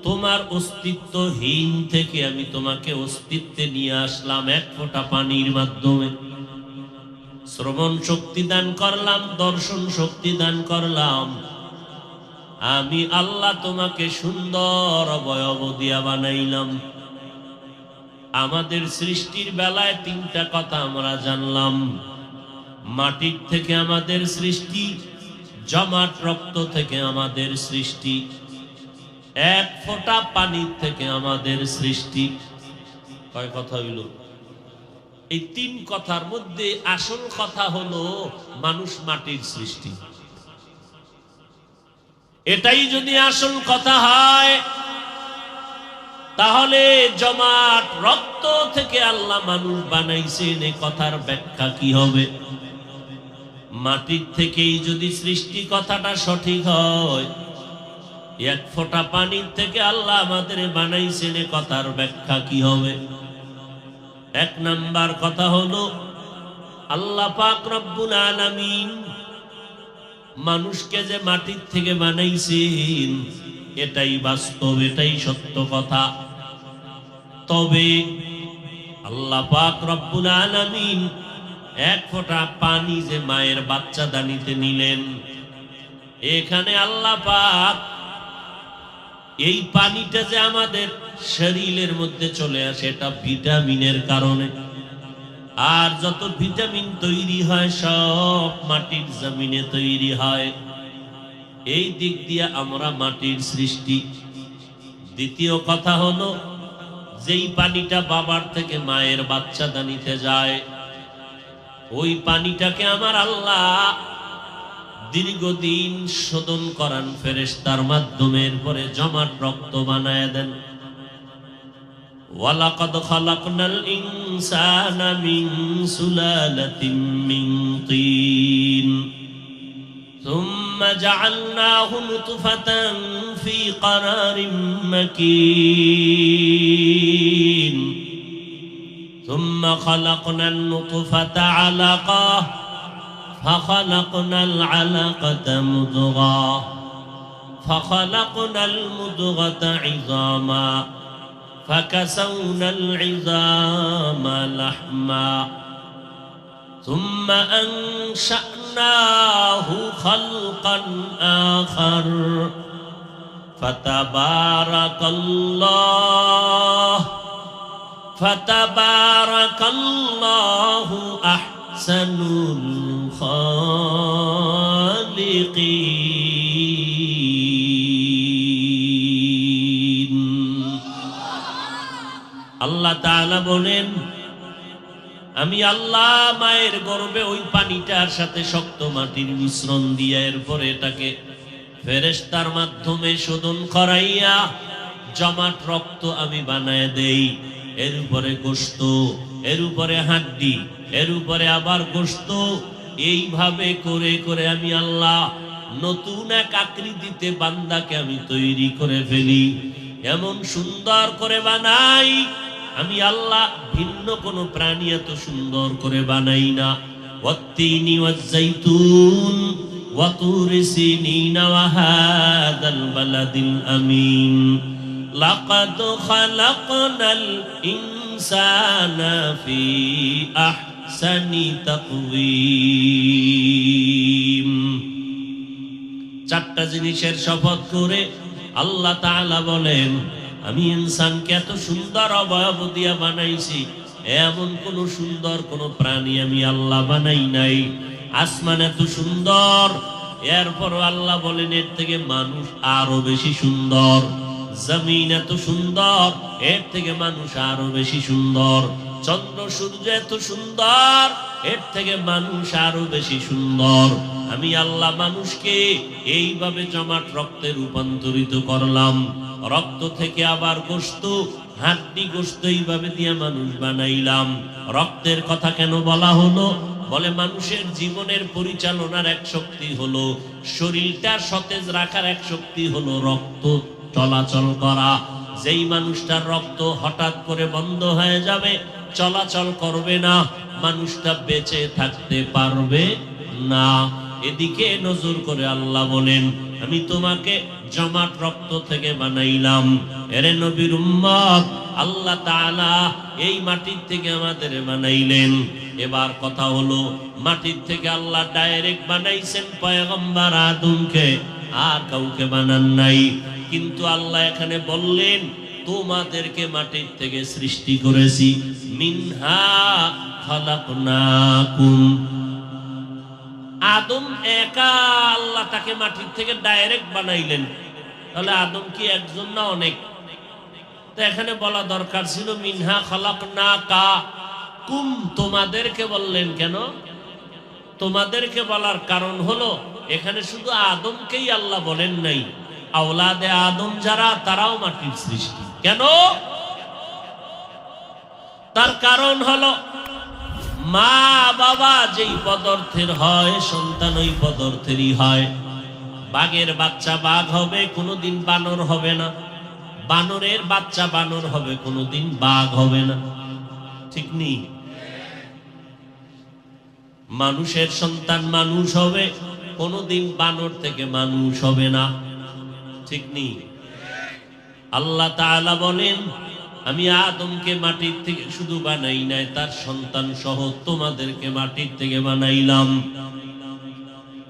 তোমার অস্তিত্বহীন থেকে আমি তোমাকে অস্তিত্বে নিয়ে আসলাম এক ফোঁটা পানির মাধ্যমে। শ্রবণ শক্তি দান করলাম, দর্শন শক্তি দান করলাম। আমি আল্লাহ তোমাকে সুন্দর অবয়ব দিয়া বানাইলাম। আমাদের সৃষ্টির বেলায় তিনটা কথা আমরা জানলাম। মাটির থেকে আমাদের সৃষ্টি, জমাট রক্ত থেকে আমাদের সৃষ্টি, এক ফোঁটা পানির থেকে আমাদের সৃষ্টি। কয় কথা হইল? এই তিন কথার মধ্যে আসল কথা হলো মানুষ মাটির সৃষ্টি। এটাই যদি আসল কথা হয়, তাহলে জমাট রক্ত থেকে আল্লাহ মানুষ বানাইছেন, এই কথার ব্যাখ্যা কি হবে? মাটির থেকেই যদি সৃষ্টি কথাটা সঠিক হয়, এক ফোঁটা পানির থেকে আল্লাহ আমাদের বানাইছেন, এই কথার ব্যাখ্যা কি হবে? এক নাম্বার কথা হলো, আল্লাহ পাক রব্বুল আলামিন মানুষকে যে মাটির থেকে বানাইছেন, এটাই বাস্তব, এটাই সত্য কথা। তবে আল্লাহ পাক রব্বুল আলামিন এক ফোঁটা পানি যে মায়ের বাচ্চা দানিতে নিলেন, এখানে আল্লাহ পাক এই পানিটা যে আমাদের শরীরের মধ্যে চলে আসে, এটা ভিটামিনের কারণে। আর যত ভিটামিন তৈরি হয় সব মাটির জমিনে তৈরি হয়। এই দিক দিয়ে আমরা মাটির সৃষ্টি। দ্বিতীয় কথা হলো, যেই পানিটা বাবার থেকে মায়ের বাচ্চা দানিতে যায়, ওই পানিটাকে আমার আল্লাহ দীর্ঘদিন শোধন করান ফেরেশতার মাধ্যমে, এরপরে জমাট রক্ত বানায় দেন। ওয়ালাকাদ খালাকনাল ইনসানা মিন সুলালাতিন মিন তিন সুম্মা জাআলনাহু নুতফাতান ফি ক্বারারিন মাকিন সুম্মা খালাকনান নুতফাতা আলাকাহ ফাখালাকনাল আলাকাতা মুদগাহ ফাখালাকনাল মুদগাতা ইযামা فكسونا العظام لحما ثم أنشأناه خلقا آخر فتبارك الله أحسن الخالقين। আল্লাহ তাআলা বলেন, আমি আল্লাহ মায়ের গর্ভে ওই পানিটার সাথে শক্ত মাটির মিশ্রণ দিয়ে এরপরে এটাকে ফেরেশতার মাধ্যমে শোধন করাইয়া জমাট রক্ত আমি বানায় দেই। এর উপরে গোশত, এর উপরে হাড্ডি, এর উপরে আবার গোশত, এইভাবে করে করে আমি আল্লাহ নতুন এক আকৃতিতে বান্দাকে আমি তৈরি করে ফেলি। এমন সুন্দর করে বানাই, আমি আল্লাহ ভিন্ন কোন প্রাণী এত সুন্দর করে বানাই না। ওয়াত্তিনি ওয়াজ্জাইতুন ওয়া তুরি সিনিনা ওয়া হাযাল বালাদিল আমিন লাকাদ খালাকনাল ইনসানা ফি আহসানি তাকওয়িম। চারটা জিনিসের শপথ করে আল্লাহ তাআলা বলেন, আমি ইনসানকে এত সুন্দর অবয়ব দিয়া বানাইছি, এমন কোন সুন্দর কোন প্রাণী আমি আল্লাহ বানাই নাই। আসমান এত সুন্দর, এরপর আল্লাহ বলেন এর থেকে মানুষ আরো বেশি সুন্দর। জমিন এত সুন্দর, এর থেকে মানুষ আরো বেশি সুন্দর। চন্দ্র সূর্য এত সুন্দর, এর থেকে মানুষ আরো বেশি সুন্দর। আমি আল্লাহ মানুষকে এইভাবে জমাট রক্তে রূপান্তরিত করলাম। রক্ত থেকে আবার গোশত, হাড্ডি গোশত এইভাবে দিয়ে মানুষ বানাইলাম। রক্তের কথা কেন বলা হলো? বলে মানুষের জীবনের পরিচালনার এক শক্তি হলো, শরীরটা সতেজ রাখার এক শক্তি হলো রক্ত চলাচল করা। যেই মানুষটার রক্ত হঠাৎ করে বন্ধ হয়ে যাবে, চলাচল করবে না, মানুষটা বেঁচে থাকতে পারবে না। এদিকে নজর করে আল্লাহ বলেন, আমি তোমাকে জমাট রক্ত থেকে বানাইলাম। এরে নবীর উম্মত, আল্লাহ তাআলা এই মাটির থেকে আমাদের বানাইলেন। এবার কথা হলো, মাটির থেকে আল্লাহ ডাইরেক্ট বানাইছেন পয়গম্বর আদমকে, আর কাউকে বানান নাই। কিন্তু আল্লাহ এখানে বললেন, তোমাদেরকে মাটির থেকে সৃষ্টি করেছি। মিনহা খালাকনাকুম। আদম একা, আল্লাহ তাকে মাটির থেকে ডাইরেক্ট বানাইলেন। তাহলে আদম কি একজন না অনেক? তো এখানে বলা দরকার ছিল মিনহা খালাকনাকুম। তোমাদেরকে বললেন কেন? তোমাদেরকে বলার কারণ হলো, এখানে শুধু আদমকেই আল্লাহ বলেন নাই, আওলাদে আদম যারা, তারাও মাটির সৃষ্টি। কেন? তার কারণ হলো, মা বাবা যেই পদার্থের হয়, সন্তান ওই পদার্থেরই হয়। বাঘের বাচ্চা বাঘ হবে, কোনোদিন বানর হবে না। বানরের বাচ্চা বানর হবে, কোনোদিন বাঘ হবে না। ঠিক নেই? মানুষের সন্তান মানুষ হবে, কোনোদিন বানর থেকে মানুষ হবে না। ঠিক নেই? আল্লাহ তাআলা বলেন, আমি আদমকে মাটির থেকে শুধু বানাই নাই, তার সন্তান সহ তোমাদেরকে মাটির থেকে বানাইলাম।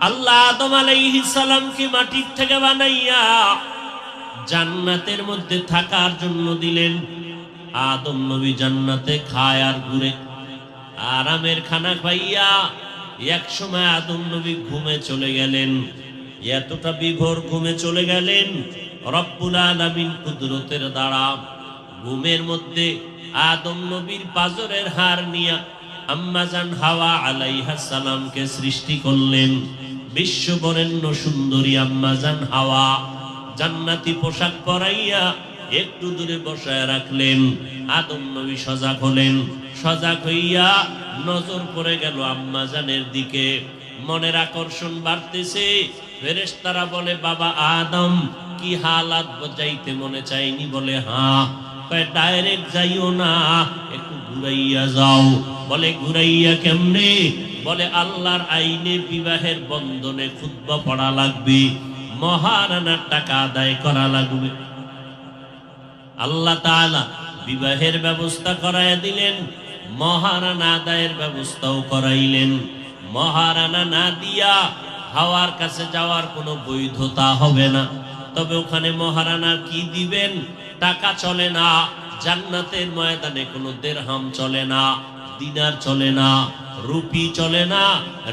আল্লাহ আদম আলাইহিস সালামকে মাটির থেকে বানাইয়া জান্নাতের মধ্যে থাকার জন্য দিলেন। আদম নবী জান্নাতে খায় আর ঘুরে, আরামের খানা খাইয়া এক সময় আদম নবী ঘুমে চলে গেলেন। এতটা বিভোর ঘুমে চলে গেলেন, রব্বুল আলামিন কুদরতের দ্বারা ঘুমের মধ্যে আদম নবীর পাজরের হাড় নিয়া আম্মাজান হাওয়া আলাইহাস সালামকে সৃষ্টি করলেন। বিশ্ববরেণ্য সুন্দরী আম্মাজান হাওয়া জান্নাতি পোশাক পরাইয়া একটু দূরে বসায় রাখলেন। আদম নবী সজাগ হলেন। সজাগ হইয়া নজর পড়ে গেল আম্মাজানের দিকে। মনের আকর্ষণ বাড়তেছে। ফেরেশতারা বলে, বাবা আদম, কি হালাত? যাইতে মনে চাইনি? বলে হ্যাঁ। ডাইরেক্ট যাইও না, একটু ঘুরাইয়া যাও। বলে ঘুরাইয়া কেমনে? বলে আল্লাহর আইনে বিবাহের বন্ধনে খুতবা পড়া লাগবে, মহারানার টাকা আদায় করা লাগবে। আল্লাহ তাআলা বিবাহের ব্যবস্থা করাইয়া দিলেন, মহারানা আদায়ের ব্যবস্থাও করাইলেন। মহারানা না দিয়া হাওয়ার কাছে যাওয়ার কোনো বৈধতা হবে না। তবে ওখানে মহারানা কি দিবেন? টাকা চলে না। জান্নাতের ময়দানে কোনো দিরহাম চলে না, দিনার চলে না, রুপি চলে না,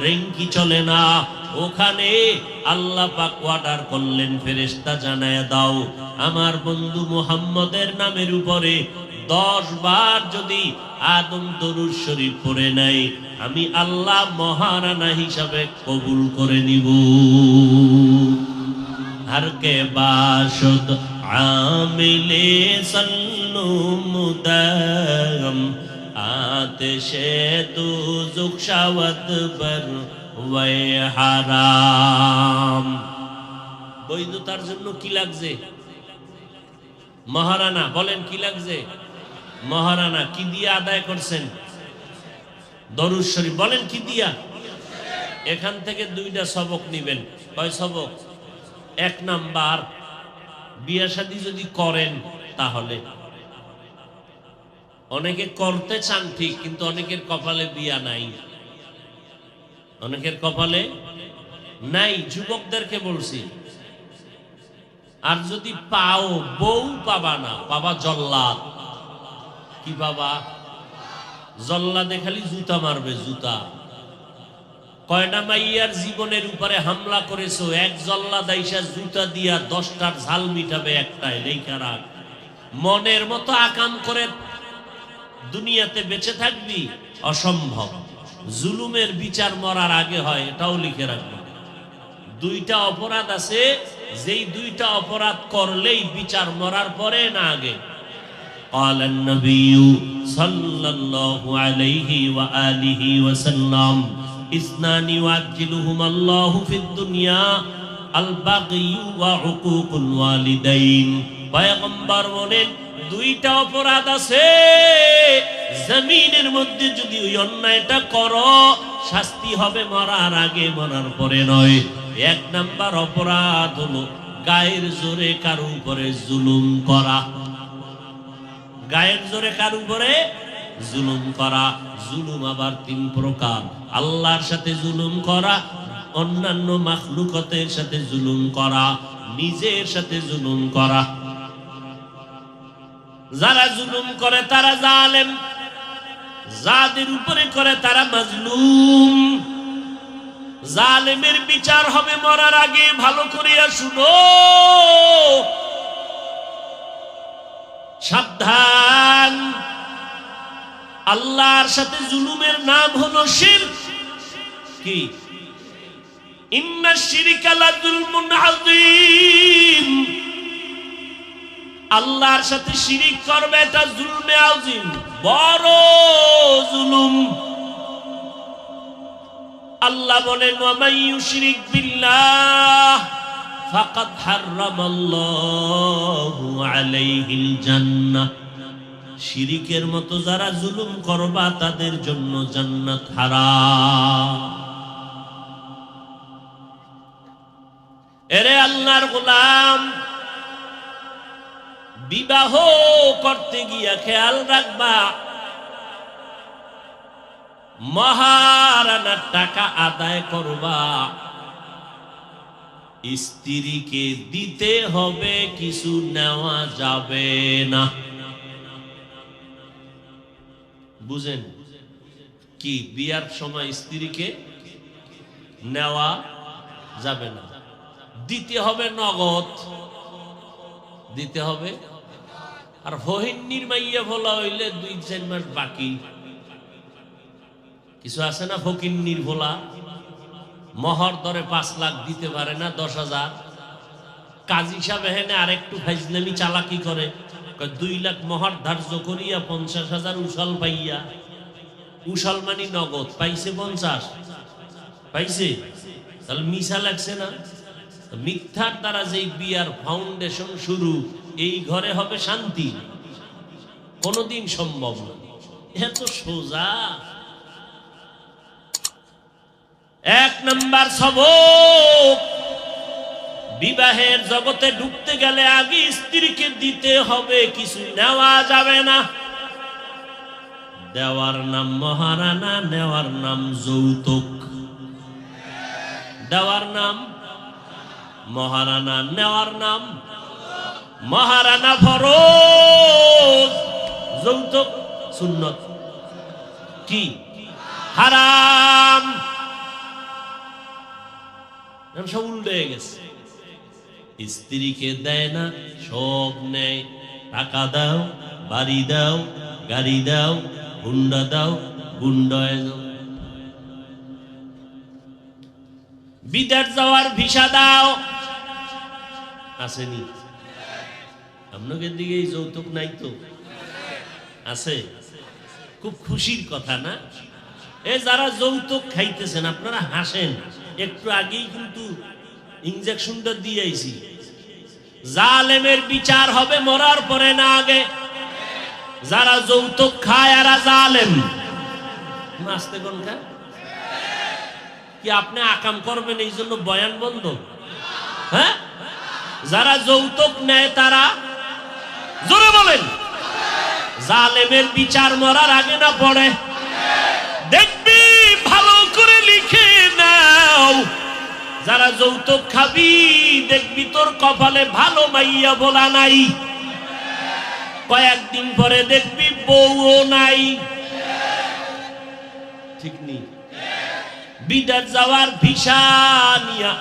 রেঙ্কি চলে না। ওখানে আল্লাহ পাক অর্ডার করলেন, ফেরেশতা জানায় দাও, আমার বন্ধু মুহাম্মদের নামের উপরে 10 বার যদি আদম দরুদ শরীফ পড়ে নাই, আমি আল্লাহ মহারানা হিসাবে কবুল করে নিব। हर के बाशुद आमिले सल्लु मुदम आतिशे तू जुक्षावत बर वे হারাম। বৈধতার জন্য কি লাগছে? মহারানা। বলেন কি লাগছে? মহারানা। কি দিয়ে আদায় করছেন? দরুদ শরীফ। বলেন কি দিয়া? এখান থেকে 2টা সবক নিবেন। কয় সবক? 1 নাম্বার, বিয়ে শাদী যদি করেন, তাহলে অনেকে করতে চান ঠিক, কিন্তু অনেকের কপালে বিয়া নাই। অনেকের কপালে নাই। যুবকদেরকে বলছি, আর যদি পাও, বউ পাবা না, পাবা জল্লাদ। কি বাবা? জল্লাদে খালি জুতা মারবে, জুতা। কয়টা মাইয়ার জীবনের উপরে হামলা করেছো, এক জল্লাদ আইসা জুতা দিয়া 10টার ঝাল মিটাবে একটাই রেখা রাখ। মনের মতো আকাম করে দুনিয়াতে বেঁচে থাকবি, অসম্ভব। জুলুমের বিচার মরার আগে হয়, এটাও লিখে রাখবো। দুইটা অপরাধ আছে, যেই দুইটা অপরাধ করলেই বিচার মরার পরে না আগে। قال النبي صلى الله عليه وآله وسلم اثنان يعجلهما الله في الدنيا البغي وعقوق الوالدين। পয়গম্বর বলেন দুইটা অপরাধ আছে, জমিনের মধ্যে যদি ওই অন্যায়টা করো শাস্তি হবে মরার আগে, মরার পরে নয়। এক নাম্বার অপরাধ হলো গায়ের জোরে কারো উপরে জুলুম করা। গায়ের জোরে কার উপরে জুলুম করা। জুলুম আবার 3 প্রকার: আল্লাহর সাথে জুলুম করা, অন্যান্য মাখলুকাতের সাথে জুলুম করা, নিজের সাথে জুলুম করা। যারা জুলুম করে তারা জালেম, যাদের উপরে করে তারা মাজলুম। জালেমের বিচার হবে মরার আগে, ভালো করিয়া শুনো। সাবধান, আল্লাহর সাথে জুলুমের নাম হলো শিরক। কি? ইন্নাশ শিরকা লাযুলমুন আযীম। আল্লাহর সাথে শিরিক করবে, এটা জুলমে আযীম, বড় জুলুম। আল্লাহ বলেন ওয়া মান ইউশরিক বিল্লাহ ফাকাদ হারামাল্লাহু আলাইহিল জান্নাহ। শিরিকের মতো যারা জুলুম করবা তাদের জন্য জান্নাত হারাম। এরে আল্লাহর গোলাম, বিবাহ করতে গিয়া খেয়াল রাখবা, মহারানার টাকা আদায় করবা, স্ত্রীকে দিতে হবে, কিছু নেওয়া যাবে না। বুঝেন কি? বিয়ার সময় স্ত্রীকে নেওয়া যাবে না, দিতে হবে নগদ, দিতে হবে। আর ফহিন্নির মাইয়া ভোলা হইলে 2-4 মাস বাকি। কিছু আছে না ফকিন্নির ভোলা, মহর ধরে 5 লাখ দিতে পারে না, 10,000। কাজী সাহেব হেনে আরেকটু ফাইজলামি চালাকি করে, 2 লাখ মহর ধার্য করিয়া 50,000 উশাল পাইয়া। উশাল মানি নগদ, পাইছে 50 পাইছে, তাহলে মিশা লাগছে না? মিথ্যার দ্বারা যেই বিয়ার ফাউন্ডেশন শুরু, এই ঘরে হবে শান্তি, কোনদিন সম্ভব না। এত সোজা। 1 নাম্বার সবক, বিবাহের জগতে ঢুকতে গেলে আগে স্ত্রীকে দিতে হবে, কিছু নেওয়া যাবে না। দেওয়ার নাম মহারানা, নেওয়ার নাম যৌতুক। দেওয়ার নাম মহারানা, নেওয়ার নাম মহারানা ফরজ, যৌতুক সুন্নত। কি? হারাম। সব উল্টে গেছে, স্ত্রীকে দেয় না, সব নেয়। টাকা দাও, বাড়ি দাও, গাড়ি দাও, হুন্ডা দাও, গুন্ডায় যাও, বিদেশ যাওয়ার ভিসা দাও। আসেনি? আপনাদের দিকে এই যৌতুক নাই তো? আছে? খুব খুশির কথা না? যারা যৌতুক খাইতেছেন আপনারা হাসেন, একটু আগেই কিন্তু ইনজেকশনটা দিয়েছি। জালেমের বিচার হবে মরার পরে না আগে। যারা যৌতুক খায় এরা জালেম। নাচতে কোন খায় কি? আপনি আকাম করবেন এই জন্য বয়ান বন্ধ? হ্যাঁ, যারা যৌতুক নেয় তারা, জোরে বলেন, জালেমের বিচার মরার আগে না পড়ে? দেখবি, ভালো করে লিখে নাও, যারা যৌতুক খাবি দেখবি তোর কপালে ভালো মাইয়া বলা নাই, কয়েকদিন পরে দেখবি বউও নাই। ঠিক নেই? বিদেশ যাওয়ার ভিসা নিয়া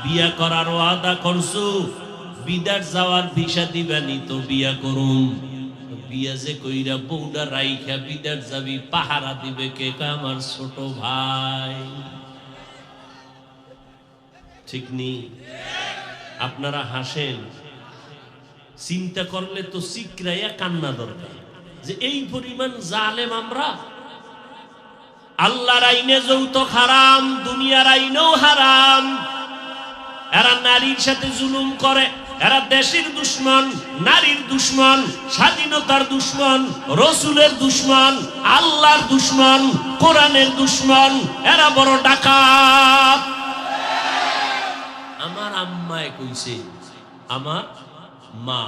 বিয়া করার ওয়াদা করছো, বিদেশ যাওয়ার ভিসা দিবানি তো বিয়া করুম। বিয়া যে কইরা বউডা রাইখা বিদেশ যাবি, পাহারা দিবে কে? আমার ছোট ভাই। ঠিক নেই? আপনারা হাসেন, চিন্তা করলে তো সিকরাইয়া কান্না দরকার যে এই পরিমাণ জালেম আমরা। আল্লাহর আইনে যৌতুক হারাম, দুনিয়ার আইনেও হারাম। এরা নারীর সাথে জুলুম করে, এরা দেশের দুশ্মন, নারীর দুশ্মন, স্বাধীনতার দুশ্মন, রসুলের দুশ্মন, আল্লাহর দুশ্মন, কোরআনের দুশ্মন। এরা বড় ডাকাত। আমার আম্মায় কইছে, আমার মা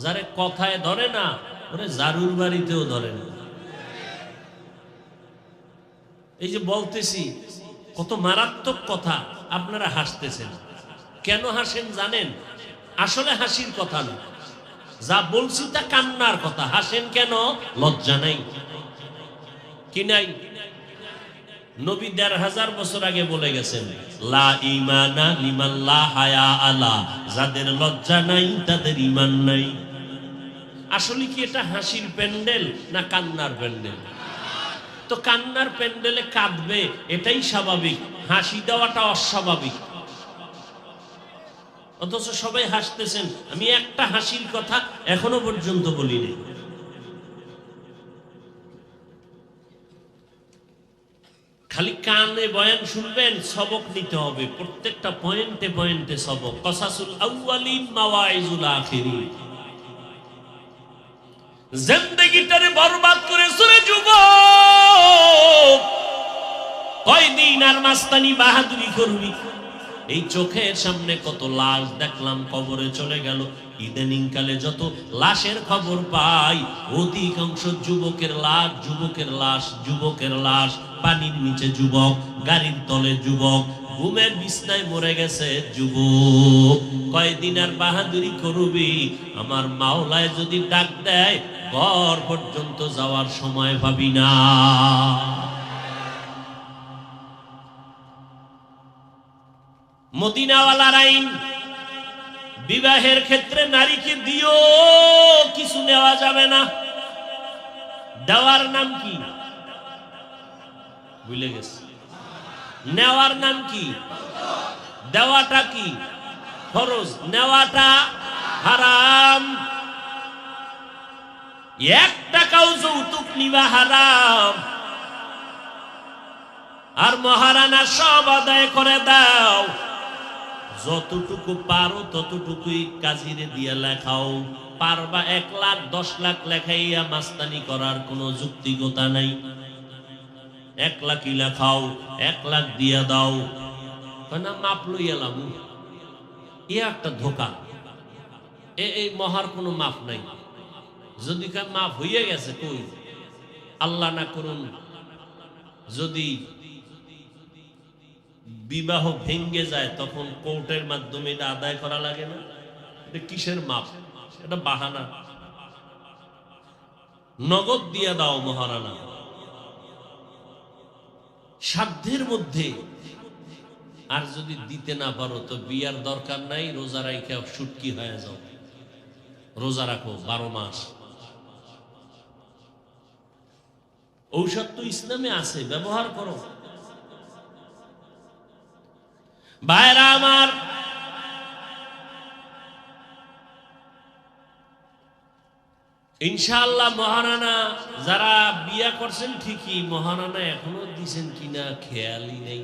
যারে কথায় ধরে না ওরে জারুর বাড়িতেও ধরে না। এই যে বলতেছি কত মারাত্মক কথা, আপনারা হাসতেছেন। কেন হাসেন জানেন? আসলে হাসির কথা না, যা বলছি তা কান্নার কথা। হাসেন কেন? লজ্জা নাই কি নাই? নবী ১৫০০ বছর আগে বলে গেছেন, লা ঈমানা লিমান লা হায়া আলা, যাদের লজ্জা নাই তাদের ঈমান নাই। আসলে কি এটা হাসির প্যান্ডেল না কান্নার প্যান্ডেল? তো কান্নার প্যান্ডেলে কাঁদবে এটাই স্বাভাবিক, হাসি দেওয়াটা অস্বাভাবিক। অথচ সবাই হাসতেছেন। আমি একটা হাসির কথা এখনো পর্যন্ত বলিনি। খালি কানে বয়ান শুনবেন, সবক নিতে হবে। প্রত্যেকটা পয়েন্টে পয়েন্টে সবক। কসাসুল আউয়ালিন মাওয়াইজুল আখিরিন। জিন্দেগিটারে বরবাদ করেছ রে যুবক, কয়দিন আর মাস্তানি বাহাদুরি করবি? এই চোখের সামনে কত লাশ দেখলাম, কবরে চলে গেল। ইদানিং কালে যত লাশের খবর পাই, অধিকাংশ যুবকের লাশ, যুবকের লাশ, যুবকের লাশ। পানির নিচে যুবক, গাড়ির তলে যুবক, ঘুমের বিছনায় মরে গেছে যুবক। কয়দিন আর বাহাদুরি করবি? আমার মাওলায় যদি ডাক দেয়, ঘর পর্যন্ত যাওয়ার সময় পাবি না। মদিনাওয়ালার আইন, বিবাহের ক্ষেত্রে নারীকে দিও, কিছু নেওয়া যাবে না। দেওয়ার নাম কি? ভুলে গেছে। নেওয়ার নাম কি? দেওয়াটা কি? ফরজ, নেওয়াটা হারাম। 1 টাকাও যৌতুক নিবা হারাম। আর মহারানা সব আদায় করে দাও। যতটুকু পারো ততটুকুই কাজিরে দিয়া লেখাও। পারবা 1 লাখ 10 লাখ লেখাইয়া মাস্তানি করার কোনো যুক্তিকতা নাই। 1 লাখই লেখাও, 1 লাখ দিয়া দাও। না মাপ লই এলাম, এ একটা ধোকা। এই মহার কোনো মাপ নাই। যদি মাপ হইয়া গেছে, কই আল্লাহ না করুন যদি বিবাহ ভেঙ্গে যায়, তখন কোর্টের মাধ্যমে এটা আদায় করা লাগে না? এটা কিসের মাপ? এটা বাহানা। নগদ দিয়া দাও মহারানা, সাধ্যের মধ্যে। আর যদি দিতে না পারো তো বিয়ার দরকার নাই, রোজা রাখা সুটকি হয়ে যাও। রোজা রাখো 12 মাস। ঔষধ তো ইসলামে আছে, ব্যবহার করো। ভাইরা আমার, ইনশাআল্লাহ মহারানা যারা বিয়া করছেন ঠিকই, মহারানা এখনো দিছেন কিনা খেয়ালই নেই।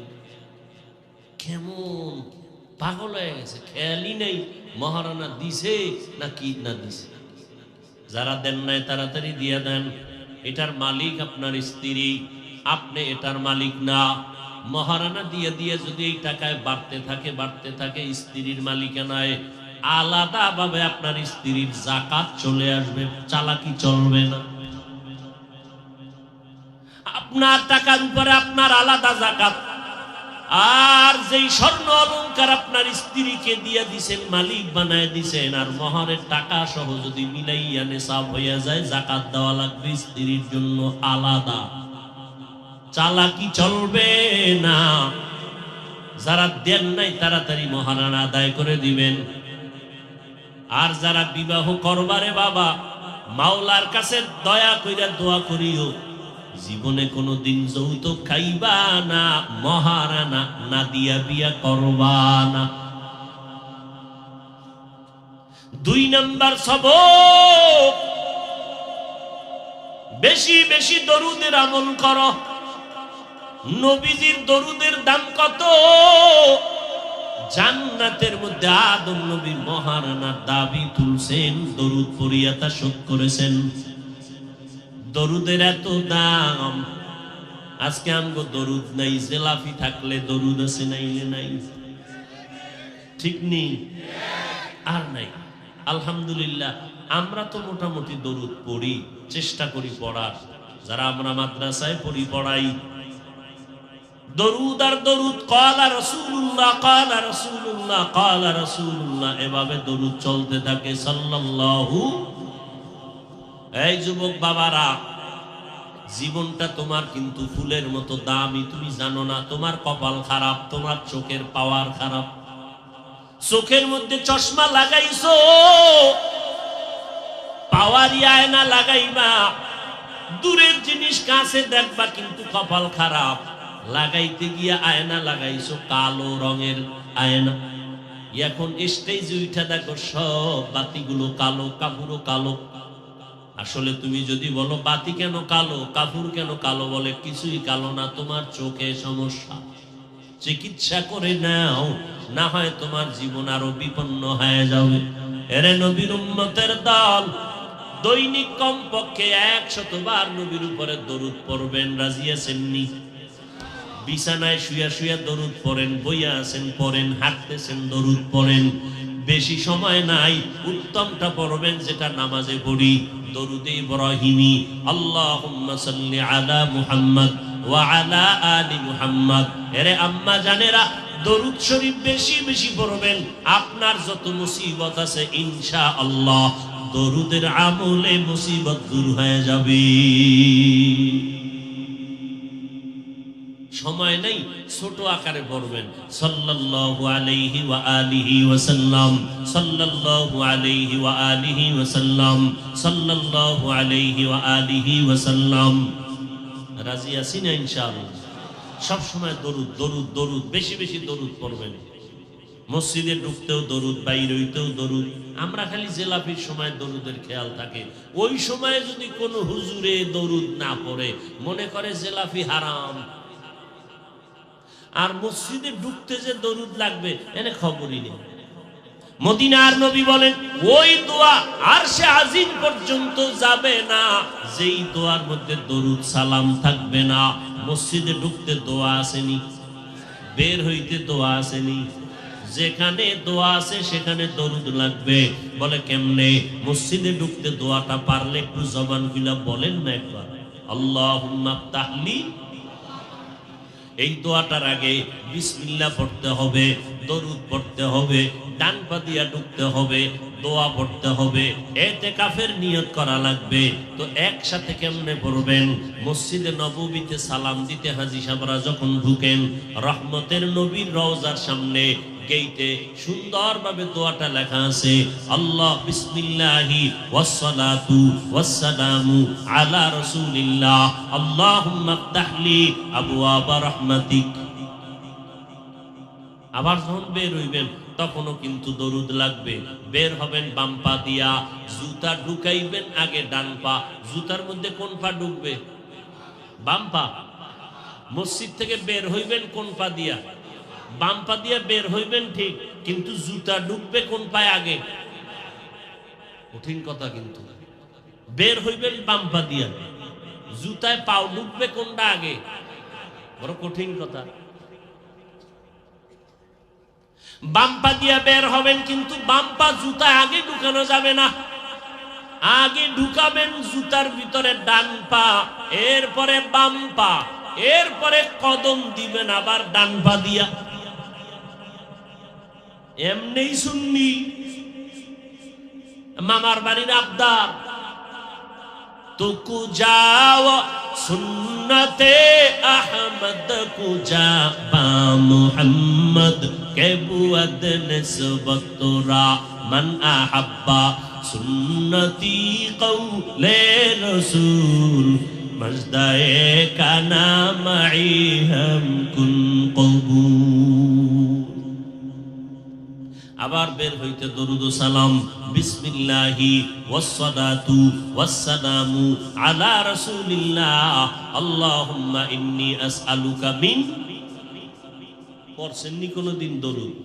কেমন পাগল হয়ে গেছে, খেয়ালই নেই মহারানা দিছে না কি না দিছে। যারা দেন নাই তাড়াতাড়ি দিয়া দেন। এটার মালিক আপনার স্ত্রী, আপনি এটার মালিক না। মহারানা দিয়ে দিয়ে যদি এই টাকায় বাড়তে থাকে স্ত্রীর মালিকানায়, আলাদা ভাবে আপনার স্ত্রীর যাকাত চলে আসবে, চালাকি চলবে না। আপনার টাকার উপরে আপনার আলাদা যাকাত। আর যেই স্বর্ণ অলংকার আপনার স্ত্রীকে দিয়ে দিছেন, মালিক বানায় দিছেন, আর মহারের টাকা সহ যদি মিলাইয়া নেশাব হইয়া যায়, যাকাত দেওয়া লাগবে স্ত্রীর জন্য আলাদা। চালাকি চলবে না। যারা দেন নাই তাড়াতাড়ি মহারানা আদায় করে দিবেন। আর যারা বিবাহ করবারে বাবা, মাওলার কাছে দয়া কইরা দোয়া করিও, জীবনে কোনোদিন যৌতুক খাইবা না, মহারানা না দিয়া বিয়া করবা না। 2 নাম্বার সবক, বেশি বেশি দরুদের আমল করো। নবীজির দরুদের দাম কত? জান্নাতের মধ্যে আদম নবী মহারানার দাবি তুলছেন, দরুদ পড়িয়া তা শোধ করেছেন। দরুদের এত দাম। আজকে আমগো দরুদ নাই, জেলাফি থাকলে দরুদ আছে, নাইলে নাই। ঠিক নেই, আর নাই। আলহামদুলিল্লাহ, আমরা তো মোটামুটি দরুদ পড়ি, চেষ্টা করি পড়ার। যারা আমরা মাদ্রাসায় পড়ি, পড়াই দরুদ আর দরুদ, ক্বালা রাসূলুল্লাহ, ক্বালা রাসূলুল্লাহ, ক্বালা রাসূলুল্লাহ, এভাবে দরুদ চলতে থাকে সাল্লাল্লাহু। এই যুবক বাবারা, জীবনটা তোমার কিন্তু ফুলের মতো দামি, তুমি জানো না। তোমার কপাল খারাপ, তোমার চোখের পাওয়ার খারাপ। চোখের মধ্যে চশমা লাগাইছো, পাওয়ারি আয়না লাগাইবা, দূরের জিনিস কাছে দেখবা, কিন্তু কপাল খারাপ। লাগাইতে গিয়া আয়না লাগাইছো কালো রঙের আয়না। এখন স্টেজে উঠা দেখো সব বাতিগুলো কালো, কাপড়ও কালো। আসলে তুমি যদি বলো বাতি কেন কালো, কাপড় কেন কালো, বলে কিছুই কালো না, তোমার চোখে সমস্যা। চিকিৎসা করে নাও, না হয় তোমার জীবন আরো বিপন্ন হয়ে যাবে। এরে নবীর উম্মতের দল, দৈনিক কমপক্ষে 100 বার নবীর উপরে দরুদ পড়বেন। রাজি আছেননি? বিছানায় শুয়া শুয়া দরুদ পড়েন, বইয়া আছেন পড়েন, হাঁটতেছেন দরুদ পড়েন। বেশি সময় নাই, উত্তমটা পড়বেন যেটা নামাজে পড়ি, দরুদে ইব্রাহিমি। আল্লাহুম্মা সাল্লি আলা মুহাম্মদ ওয়া আলা আলি মুহাম্মদ। এরে আম্মা জানেরা, দরুদ শরীফ বেশি বেশি পড়বেন। আপনার যত মুসিবত আছে ইনশাআল্লাহ দরুদের আমলে মুসিবত দূর হয়ে যাবে। সময় নেই, ছোট আকারে পড়বেন সাল্লাল্লাহু আলাইহি ওয়া আলিহি ওয়া সাল্লাম, সাল্লাল্লাহু আলাইহি ওয়া আলিহি ওয়া সাল্লাম, সাল্লাল্লাহু আলাইহি ওয়া আলিহি ওয়া সাল্লাম। রাজি আছেন ইনশাআল্লাহ? সব সময় দরুদ দরুদ দরুদ, বেশি বেশি দরুদ পড়বেন। মসজিদে ঢুকতেও দরুদ, বাইরে হইতেও দরুদ। আমরা খালি জেলাপির সময় দরুদের খেয়াল থাকে। ওই সময়ে যদি কোনো হুজুরে দরুদ না পড়ে, মনে করে জেলাপি হারাম। আর মসজিদে ঢুকতে যে দরুদ লাগবে এনে খবরই নেই। মদিনার নবী বলেন, ওই দোয়া আরশে আজিম পর্যন্ত যাবে না যেই দোয়ার মধ্যে দরুদ সালাম থাকবে না। মসজিদে ঢুকতে দোয়া আসেনি, বের হইতে দোয়া আসেনি, যেখানে দোয়া আছে সেখানে দরুদ লাগবে। বলে কেমনে? মসজিদে ঢুকতে দোয়াটা পারলে একটু জবান খুলে বলেন না একবার, আল্লাহুম্মা ফতাহলি। এই দোয়াটার আগে বিসমিল্লাহ পড়তে হবে, দরুদ পড়তে হবে, ডান পা দিয়া ঢুকতে হবে, দোয়া পড়তে হবে, ইতিকাফের নিয়ত করা লাগবে। তো একসাথে কেমনে পড়বেন? মসজিদে নববীতে সালাম দিতে হাজী সাহেবরা যখন ঢুকেন, রহমতের নবীর রওজার সামনে গেইটে সুন্দরভাবে দোয়াটা লেখা আছে, আল্লাহ বিসমিল্লাহি ওয়াসসালাতু ওয়াসসালামু আলা রাসূলিল্লাহ, আল্লাহুম্মা ফতাহলি আবওয়াবা রাহমাতিক। আবার যখন বের হইবেন তখনও কিন্তু দরুদ লাগবে। বের হবেন বাম পা দিয়া, জুতা ঢুকাইবেন আগে ডান পা। জুতার মধ্যে কোন পা ঢুকবে? বাম পা। মসজিদ থেকে বের হইবেন কোন পা দিয়া? বাম পা দিয়ে বের হইবেন ঠিক, কিন্তু জুতা ঢুকবে কোন পায়ে আগে? কঠিন কথা কিন্তু। বের হইবেন বাম পা দিয়া, জুতায় পাও ঢুকবে কোনটা আগে? বড় কঠিন কথা। বাম পা দিয়া বের হবেন, কিন্তু বাম পা জুতায় আগে ঢুকানো যাবে না। আগে ঢুকাবেন জুতার ভিতরে ডান পা, এরপরে বাম পা, এরপরে কদম দিবেন আবার ডান পা দিয়া। এমনি সুন্নি মামার বাড়ির আবদার, তুকু যাও सुन्नते अहमद कुजा बा मुहम्मद के बुअद निस्बतुरा मन अहब्बा सुन्नती कौले रसूल मजदाए काना माई हम कुन कबूल। আবার বের হইতে দরুদ ও সালাম বিসমিল্লাহি ওয়াসসালাতু ওয়াসসালামু আলা রাসূলিল্লাহ আল্লাহুম্মা ইন্নী আসআলুকা মিন। পড়ছেননি কোনদিন দরুদ?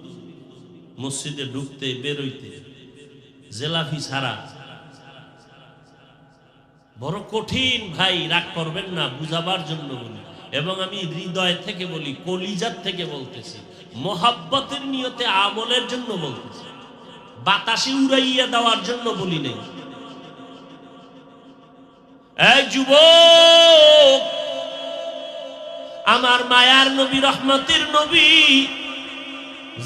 মসজিদে ঢুকতে বের হইতে জেলাফি ছাড়া বড় কঠিন ভাই, রাগ করবেন না, বুঝাবার জন্য বলি এবং আমি হৃদয় থেকে বলি, কলিজার থেকে বলতেছি, মোহাব্বতের নিয়তে আমলের জন্য বলতেছি, বাতাসে উড়াইয়া দেওয়ার জন্য বলি নাই। এই যুবক, আমার মায়ার নবী, রহমতের নবী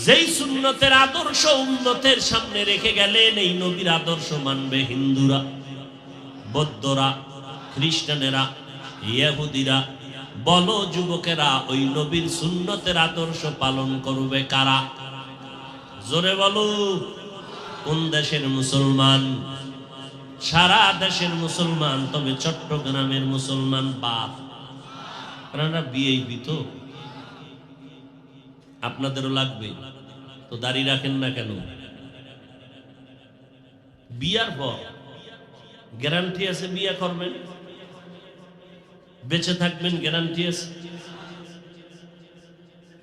যেই সুন্নতের আদর্শ উম্মতের সামনে রেখে গেলেন, এই নবীর আদর্শ মানবে হিন্দুরা, বৌদ্ধরা, খ্রিস্টানেরা, ইহুদিরা। বলো যুবকেরা, ওই নবীর সুন্নতের আদর্শ পালন করবে কারা? জোরে বলো। কোন দেশের মুসলমান? সারা দেশের মুসলমান, তবে চট্টগ্রামের মুসলমান বাদ। আপনারা বিএপি তো, আপনাদেরও লাগবে তো, দাড়ি রাখেন না কেন? বিয়ার পর গ্যারান্টি আছে বিয়া করবেন, বেঁচে থাকবেন, গ্যারান্টি আছে।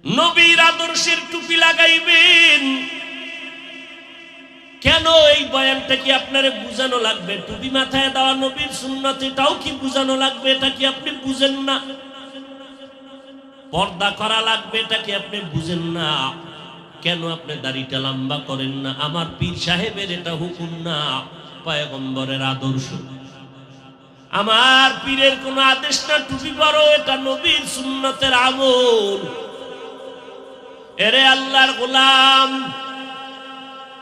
নবীর আদর্শের টুপি লাগাইবেন কেন? এই বয়ানটা কি আপনারে বুঝানো লাগবে? টুপি মাথায় দেওয়া নবীর সুন্নাত, এটাও কি বুঝানো লাগবে? এটা কি আপনি বুঝেন না? পর্দা করা লাগবে, এটা কি আপনি বুঝেন না? কেন আপনি দাড়িটা লম্বা করেন না? আমার পীর সাহেবের এটা হুকুম না, পয়গম্বরের আদর্শ। আমার পীরের কোন আদেশ না টুপি পরো, এটা নবীর সুন্নতের আমল। এরে আল্লাহর গোলাম,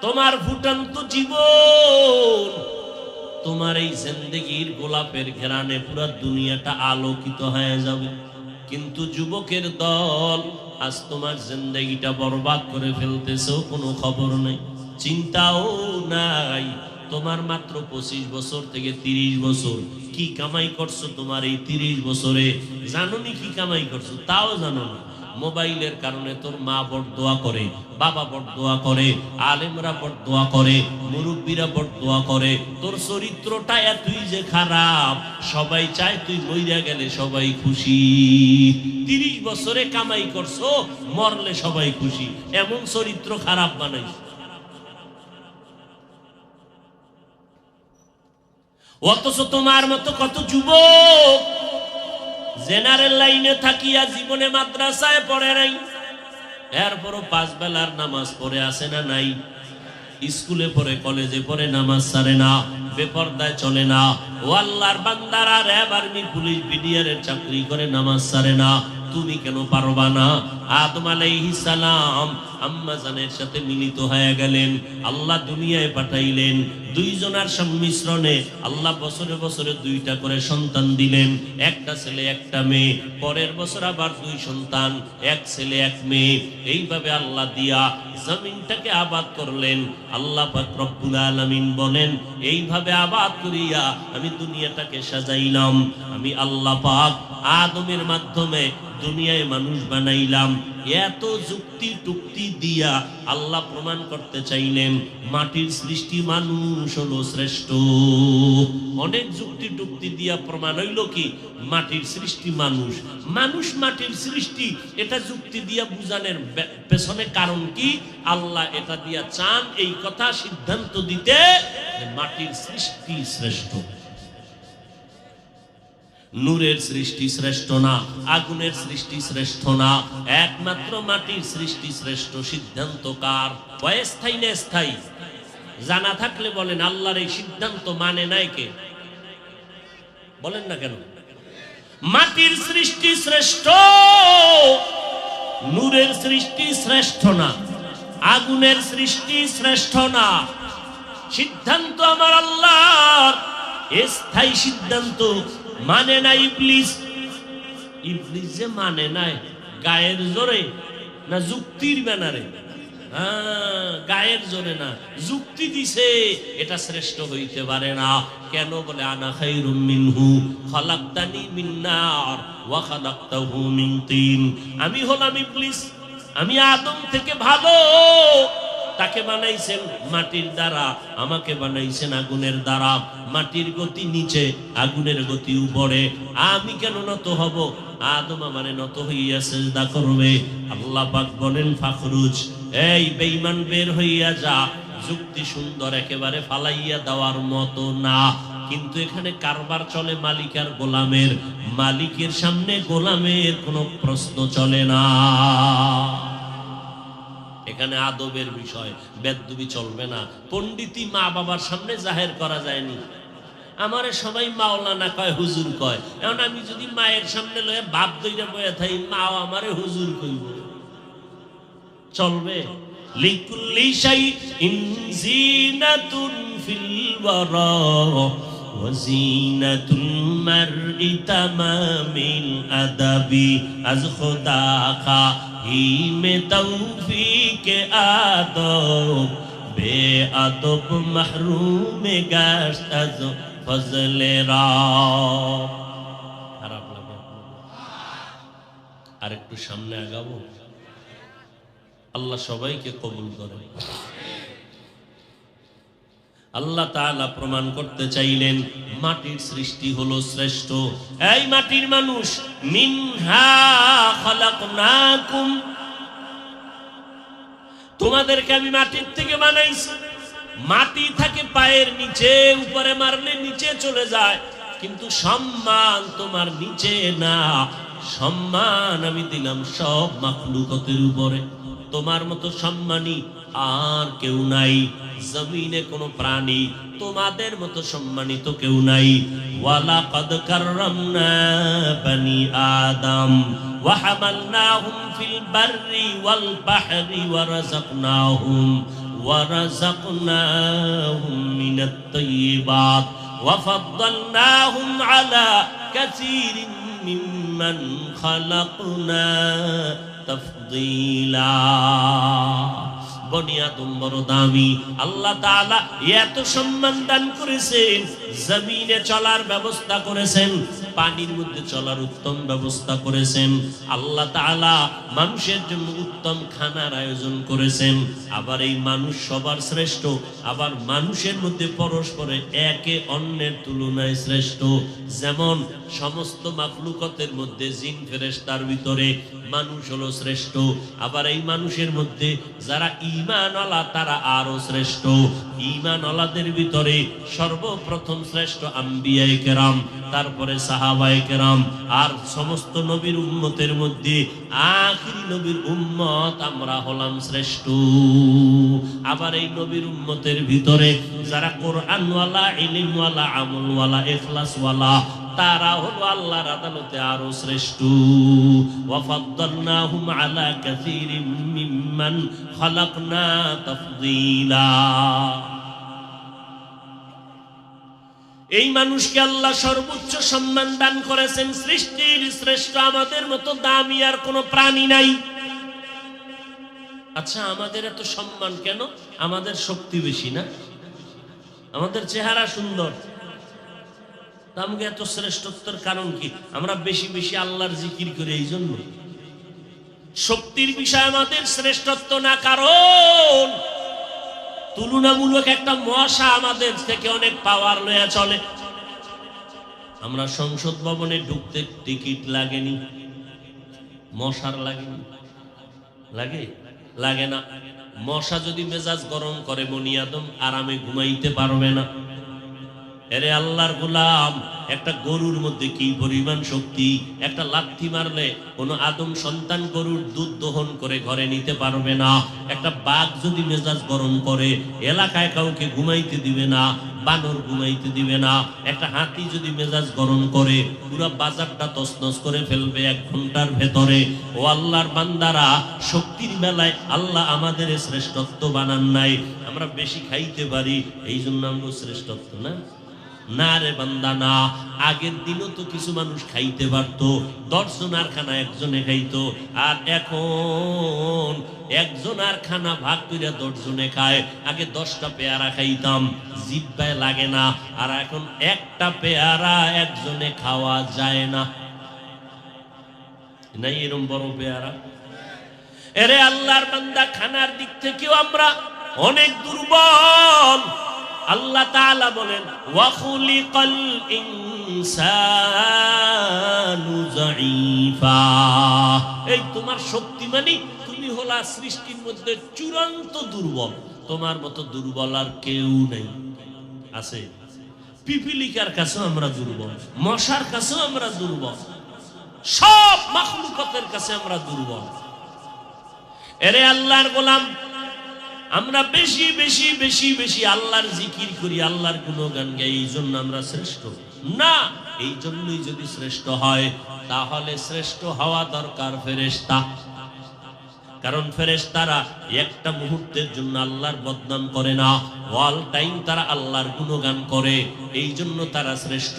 তোমার ফুটন্ত জীবন, তোমার এই জিন্দেগির গোলাপের ঘেরানে পুরো দুনিয়াটা আলোকিত হয়ে যাবে। কিন্তু যুবকের দল, আজ তোমার জিন্দেগিটা বরবাদ করে ফেলতেছো, কোনো খবর নেই, চিন্তাও নাই। তোমার মাত্র 25 বছর থেকে 30 বছর, কি কামাই করছো তোমার এই 30 বছরে? জানোনি কি কামাই করছো? তাও জানো না। মোবাইলের কারণে তোর মা বড় দোয়া করে, বাবা বড় দোয়া করে, আলেমরা বড় দোয়া করে, মুরব্বীরা বড় দোয়া করে। তোর চরিত্রটা এতই যে খারাপ, সবাই চায় তুই মইরা গেলে সবাই খুশি। 30 বছরে কামাই করছো, মরলে সবাই খুশি, এমন চরিত্র খারাপ বানাইছ। অথচ তোমার মতো কত যুবক জেনারেল লাইনে থাকিয়া জীবনে মাদ্রাসায় পড়ে নাই, এরপরও 5 বেলার নামাজ পড়ে আসে না নাই? স্কুলে পড়ে, কলেজে পড়ে, নামাজ ছাড়ে না, বেপরদায় চলে না। ও আল্লাহর বান্দারা, র্যাব, আর্মি, পুলিশ, বিডিআরের চাকরি করে, নামাজ ছাড়ে না। তুমি কেন পারবা না? আদম আলাইহিস সালাম আম্মা জানের সাথে মিলিত হয়ে গেলেন, আল্লাহ দুনিয়ায় পাঠাইলেন। দুইজনার সংমিশ্রণে আল্লাহ বছরে বছরে 2টা করে সন্তান দিলেন, একটা ছেলে একটা মেয়ে। পরের বছর আবার 2 সন্তান, 1 ছেলে 1 মেয়ে। এইভাবে আল্লাহ দিয়া জমিনটাকে আবাদ করলেন। আল্লাহ পাক রব্বুল আলামিন বলেন, এইভাবে আবাদ করিয়া আমি দুনিয়াটাকে সাজাইলাম। আমি আল্লাহ পাক আদমের মাধ্যমে দুনিয়ায় মানুষ বানাইলাম। এত যুক্তি টুক্তি দিয়া আল্লাহ প্রমাণ করতে চাইলেন মাটির সৃষ্টি মানুষ হলো শ্রেষ্ঠ। অনেক যুক্তি টুক্তি দিয়া প্রমাণ হইল কি মাটির সৃষ্টি মানুষ, মানুষ মাটির সৃষ্টি। এটা যুক্তি দিয়া বুঝানোর পেছনে কারণ কি? আল্লাহ এটা দিয়া চান এই কথা সিদ্ধান্ত দিতে মাটির সৃষ্টি শ্রেষ্ঠ। নূরের সৃষ্টি শ্রেষ্ঠ না, আগুনের সৃষ্টি শ্রেষ্ঠ না, একমাত্র মাটির সৃষ্টি শ্রেষ্ঠ। সিদ্ধান্ত কার? অস্থায়ী না স্থায়ী? জানা থাকলে বলেন, আল্লাহর এই সিদ্ধান্ত মানে নাই কে? বলেন না কেন? মাটির সৃষ্টি শ্রেষ্ঠ, নূরের সৃষ্টি শ্রেষ্ঠ না, আগুনের সৃষ্টি শ্রেষ্ঠ না। সিদ্ধান্ত আমার আল্লাহর, স্থায়ী সিদ্ধান্ত। মানে না ইবলিস। ইবলিস যে মানে নাই গায়ের জোরে না যুক্তির ব্যানারে? গায়ের জোরে না, যুক্তি দিছে এটা শ্রেষ্ঠ হইতে পারে না। কেন বলে আনা খায়রুম মিনহু খালাকতানি মিন নার ওয়া খালাকতাহু মিন তিন। আমি হলাম ইবলিস, আমি আদম থেকে ভালো। তাকে বানাইছেন মাটির দ্বারা, আমাকে বানাইছেন আগুনের দ্বারা। মাটির গতি নিচে, আগুনের গতি উপরে। আমি কেন নত হব? আদম আমারে নত হইয়া সিজদা করবে। আল্লাহ পাক বলেন ফাখরুজ, এই বেঈমান বের হইয়া যা। যুক্তি সুন্দর, একেবারে ফালাইয়া দেওয়ার মতো না। কিন্তু এখানে কারবার চলে মালিক আর গোলামের। মালিকের সামনে গোলামের কোনো প্রশ্ন চলে না। এখানে আদবের বিষয়, বেদবি চলবে না। পণ্ডিতি মা বাবার সামনে জাহের করা যায়নি। আমারে সবাই মাওলানা কয়, হুজুর কয়। এখন আমি যদি মায়ের সামনে লয়ে বাপ দইরা বয়ে থাকি, মাও আমারে হুজুর কইব, চলবে? লিকুল্লি শাইইন জিনাতুন ফিল ওয়ারা ওয়া জিনাতুল মারই তামামিল আদাবি আজ খুদা খা হিমে তৌফিকে আদব বে আদব মাহরুমে গাশত আজ ফজলে রব। খারাপ লাগে? আর একটু সামনে আগাবো? আল্লাহ সবাইকে কবুল করে। আল্লাহ তাআলা প্রমাণ করতে চাইলেন মাটির সৃষ্টি হলো শ্রেষ্ঠ। এই মাটির মানুষ, মিনহা খালাকনাকুম, তোমাদেরকে আমি মাটির থেকে বানাইছি। মাটি থাকে পায়ের নিচে, উপরে মারলে নিচে চলে যায়, কিন্তু সম্মান তোমার নিচে না। সম্মান আমি দিলাম সব মাখলুকাতের উপরে। তোমার মতো সম্মানী আর কেউ নাই। জমিনে কোনো প্রাণী তোমাদের মতো সম্মানিত কেউ নাই। ওয়ালাকাদ কাররামনা বনি আদম ওয়া হামালনাহুম ফিল বাররি ওয়াল বাহরি ওয়া রাযাকনাহুম মিনাত তাইয়্যিবাত ওয়া ফাদ্দালনাহুম আলা কাসীরিন মিম্মান খালাকনা তাফদীলা। বনি আদম বড় দামি। আল্লাহ তাআলা এত সম্মান দান করেছেন, জমিনে চলার ব্যবস্থা করেছেন, পানির মধ্যে চলার উত্তম ব্যবস্থা করেছেন। আল্লাহ তাআলা মানুষের জন্য উত্তম খানার আয়োজন করেছেন। আবার এই মানুষ সবার শ্রেষ্ঠ, আবার মানুষের মধ্যে পরস্পরে একে অন্যের তুলনায় শ্রেষ্ঠ। যেমন সমস্ত মাখলুকাতের মধ্যে জিন ফেরেশতার ভিতরে মানুষ হলো শ্রেষ্ঠ। আবার এই মানুষের মধ্যে যারা ঈমানওয়ালা তারা আরো শ্রেষ্ঠ। ঈমানওয়ালাদের ভিতরে সর্বপ্রথম শ্রেষ্ঠ আম্বিয়ায়ে কেরাম, তারপরে সাহাবায়ে কেরাম, আর সমস্ত নবীর উম্মতের মধ্যে আখিরি নবীর উম্মত আমরা হলাম শ্রেষ্ঠ। আবার এই নবীর উম্মতের ভিতরে যারা কোরআনওয়ালা, ইলমওয়ালা, আমলওয়ালা, ইখলাসওয়ালা তারা হলো আল্লাহর আদালতে আরো শ্রেষ্ঠ। ওয়া ফাদ্দালনাহুম আলা কাসীরিম মিম্মান খালাকনা তাফদীলা। এই মানুষকে আল্লাহ সর্বোচ্চ সম্মান দান করেছেন। সৃষ্টির শ্রেষ্ঠ, আমাদের মতো দামি আর কোনো প্রাণী নাই। আচ্ছা, আমাদের এত সম্মান কেন? আমাদের শক্তি বেশি না? আমাদের চেহারা সুন্দর, আমাকে এত শ্রেষ্ঠত্বের কারণ কি? আমরা বেশি বেশি আল্লাহর জিকির করি, এই জন্য। শক্তির বিষয় আমাদের শ্রেষ্ঠত্ব না, কারণ তুলনামূলক একটা মশা আমাদের থেকে অনেক পাওয়ার লয়া চলে। আমরা সংসদ ভবনে ঢুকতে টিকিট লাগেনি, মশার লাগেনি? লাগে? লাগে না। মশা যদি মেজাজ গরম করে, বনি আদম আরামে ঘুমাইতে পারবে না। এরে আল্লাহর গোলাম, একটা গরুর মধ্যে কি পরিমাণ শক্তি! একটা লাথি মারলে কোন আদম সন্তান গরুর দুধ দহন করে ঘরে নিতে পারবে না। একটা বাঘ যদি মেজাজ গরম করে, এলাকায় কাউকে ঘুমাইতে দিবে না, বানর ঘুমাইতে দিবে না। একটা হাতি যদি মেজাজ গরম করে, পুরো বাজারটা তছনছ করে ফেলবে 1 ঘন্টার ভেতরে। ও আল্লাহর বান্দারা, শক্তির বেলায় আল্লাহ আমাদের শ্রেষ্ঠত্ব বানান নাই। আমরা বেশি খাইতে পারি, এই জন্য আমরা শ্রেষ্ঠত্ব না। না রে বান্দা না, আগের দিনও তো কিছু মানুষ খাইতে পারতো, 10 জনের খানা একজনে খাইতো, আর এখন একজনের খানা ভাগ করে 10 জনে খায়। আগে 10টা পেয়ারা খাইতাম, জিহ্বায় লাগে না, আর এখন একটা পেয়ারা একজনে খাওয়া যায় না। নাই এরকম বড় পেয়ারা? এরে আল্লাহর বান্দা, খানার দিক থেকেও আমরা অনেক দুর্বল। আল্লাহ তাআলা বলেন, ওয়া খুলিকাল ইনসানু যায়ীফা। এই তোমার শক্তি মানে তুমি হলা সৃষ্টির মধ্যে চূড়ান্ত দুর্বল। তোমার মতো দুর্বল আর কেউ নেই। আছে? পিপিলিকার কাছেও আমরা দুর্বল, মশার কাছেও আমরা দুর্বল, সব মাখলুকাতের কাছে আমরা দুর্বল। এরে আল্লাহর গোলাম, আমরা বেশি বেশি বেশি বেশি আল্লাহর জিকির করি, আল্লাহর গুণগান গাই, এই জন্য আমরা শ্রেষ্ঠ না। এই জন্যই যদি শ্রেষ্ঠ হয়, তাহলে শ্রেষ্ঠ হওয়া দরকার ফেরেশতা। কারণ ফেরেশতারা একটা মুহূর্তের জন্য আল্লাহর বদনাম করে না, অল টাইম তারা আল্লাহর গুণগান করে, এই জন্য তারা শ্রেষ্ঠ।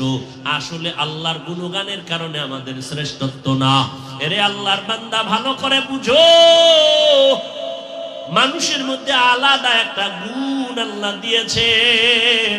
আসলে আল্লাহর গুণগানের কারণে আমাদের শ্রেষ্ঠত্ব না। এরে আল্লাহর বান্দা, ভালো করে বুঝো, মানুষের মধ্যে আলাদা একটা গুণ আল্লাহ দিয়েছেন।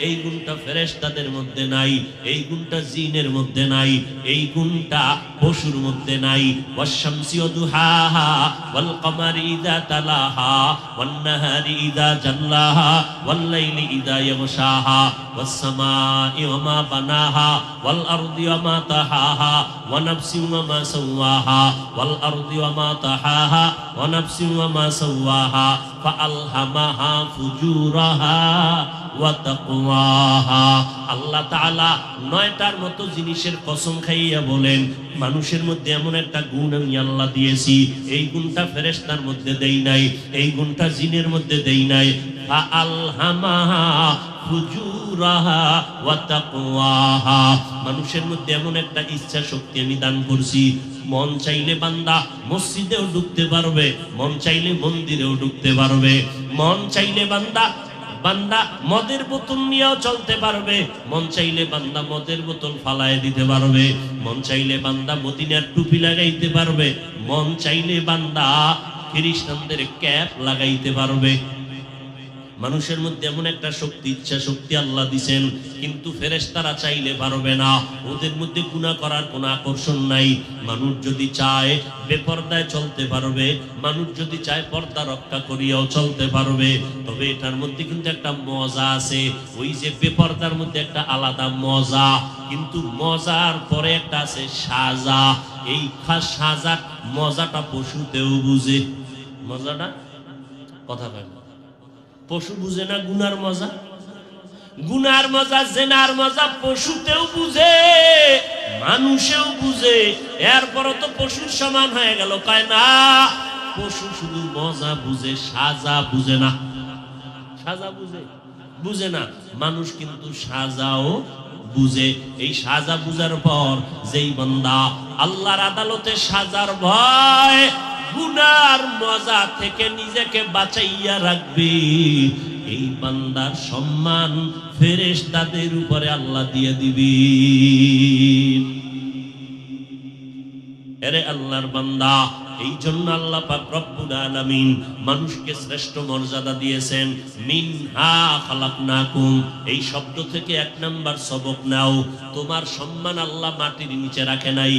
এই গুণটা ফেরেশতাদের মধ্যে নাই, এই গুণটা জিনের মধ্যে নাই, এই গুণটা পশুর মধ্যে নাই। ওয়াশ-শামসি ওয়া দুহাহা ওয়াল কমারি ইযা তালাহা ওয়ান নাহারি ইযা জাল্লাহা ওয়াল লাইলি ইযা ইয়াগশাহা ওয়াস সামাই ওয়া মা বানাহা ওয়াল আরদি ওয়া মা তাহাহা ওয়া নাফসিন ওয়া মা সাওয়াহা ওয়াল আরদি ওয়া মা তাহাহা ওয়া নাফসিন ওয়া মা সাওয়াহা ফাআলহামাহা ফুজুরাহা ওয়া তাকওয়াহা। আল্লাহ তাআলা 9টার মতো জিনিসের কসম খাইয়া বলেন, মানুষের মধ্যে এমন একটা গুণ আমি আল্লাহ দিয়েছি, এই গুণটা ফেরেশতার মধ্যে দেই নাই, এই গুণটা জিনের মধ্যে দেই নাই। ফাআলহামাহা ফুজুরাহা ওয়া তাকওয়াহা। মানুষের মধ্যে এমন একটা ইচ্ছা শক্তি আমি দান করছি, মন চাইলে বান্দা মসজিদেও ঢুকতে পারবে, মন চাইলে মন্দিরেও ঢুকতে পারবে, মন চাইলে বান্দা মদের বোতল নিয়েও চলতে পারবে, মন চাইলে বান্দা মদের বোতল ফালায় দিতে পারবে, মন চাইলে বান্দা মদিনার টুপি লাগাইতে পারবে, মন চাইলে বান্দা খ্রিস্টানদের ক্যাপ লাগাইতে পারবে। মানুষের মধ্যে এমন একটা শক্তি, ইচ্ছা শক্তি আল্লাহ দিছেন, কিন্তু ফেরেশতারা চাইলে পারবে না। ওদের মধ্যে গুনাহ করার কোনো আকর্ষণ নাই। মানুষ যদি চায় বেপরদায় চলতে পারবে, মানুষ যদি চায় পর্দা রক্ষা করিয়াও চলতে পারবে। তবে এটার মধ্যে কিন্তু একটা মজা আছে। ওই যে বেপরদার মধ্যে একটা আলাদা মজা, কিন্তু মজার পরে একটা আছে সাজা। এই সাজার মজাটা পশুতেও বুঝে। মজাটা কথা কয় না, পশু বুঝে না গুনার মজা। গুনার মজা, জেনার মজা পশুতেও বুঝে, মানুষেও বুঝে। এরপরও তো পশুর সমান হয়ে গেল, কয় না পশু শুধু মজা বুঝে, সাজা বুঝে না। সাজা বুঝে না, মানুষ কিন্তু সাজাও বুঝে। এই সাজা বুঝার পর যেই বান্দা আল্লাহর আদালতে সাজার ভয়, গুনার মজা থেকে নিজেকে বাঁচাইয়া রাখবে, এই বান্দার সম্মান ফেরেশতাদের উপরে আল্লাহ দিয়ে দিবেন। এরে আল্লাহর বান্দা, এই জন্য আল্লাহ পাক রব্বুল আলামিন মানুষকে শ্রেষ্ঠ মর্যাদা দিয়েছেন। মিনহা খালাকনাকুম, এই শব্দ থেকে 1 নাম্বার সবক নাও। তোমার সম্মান আল্লাহ মাটির নিচে রাখে নাই,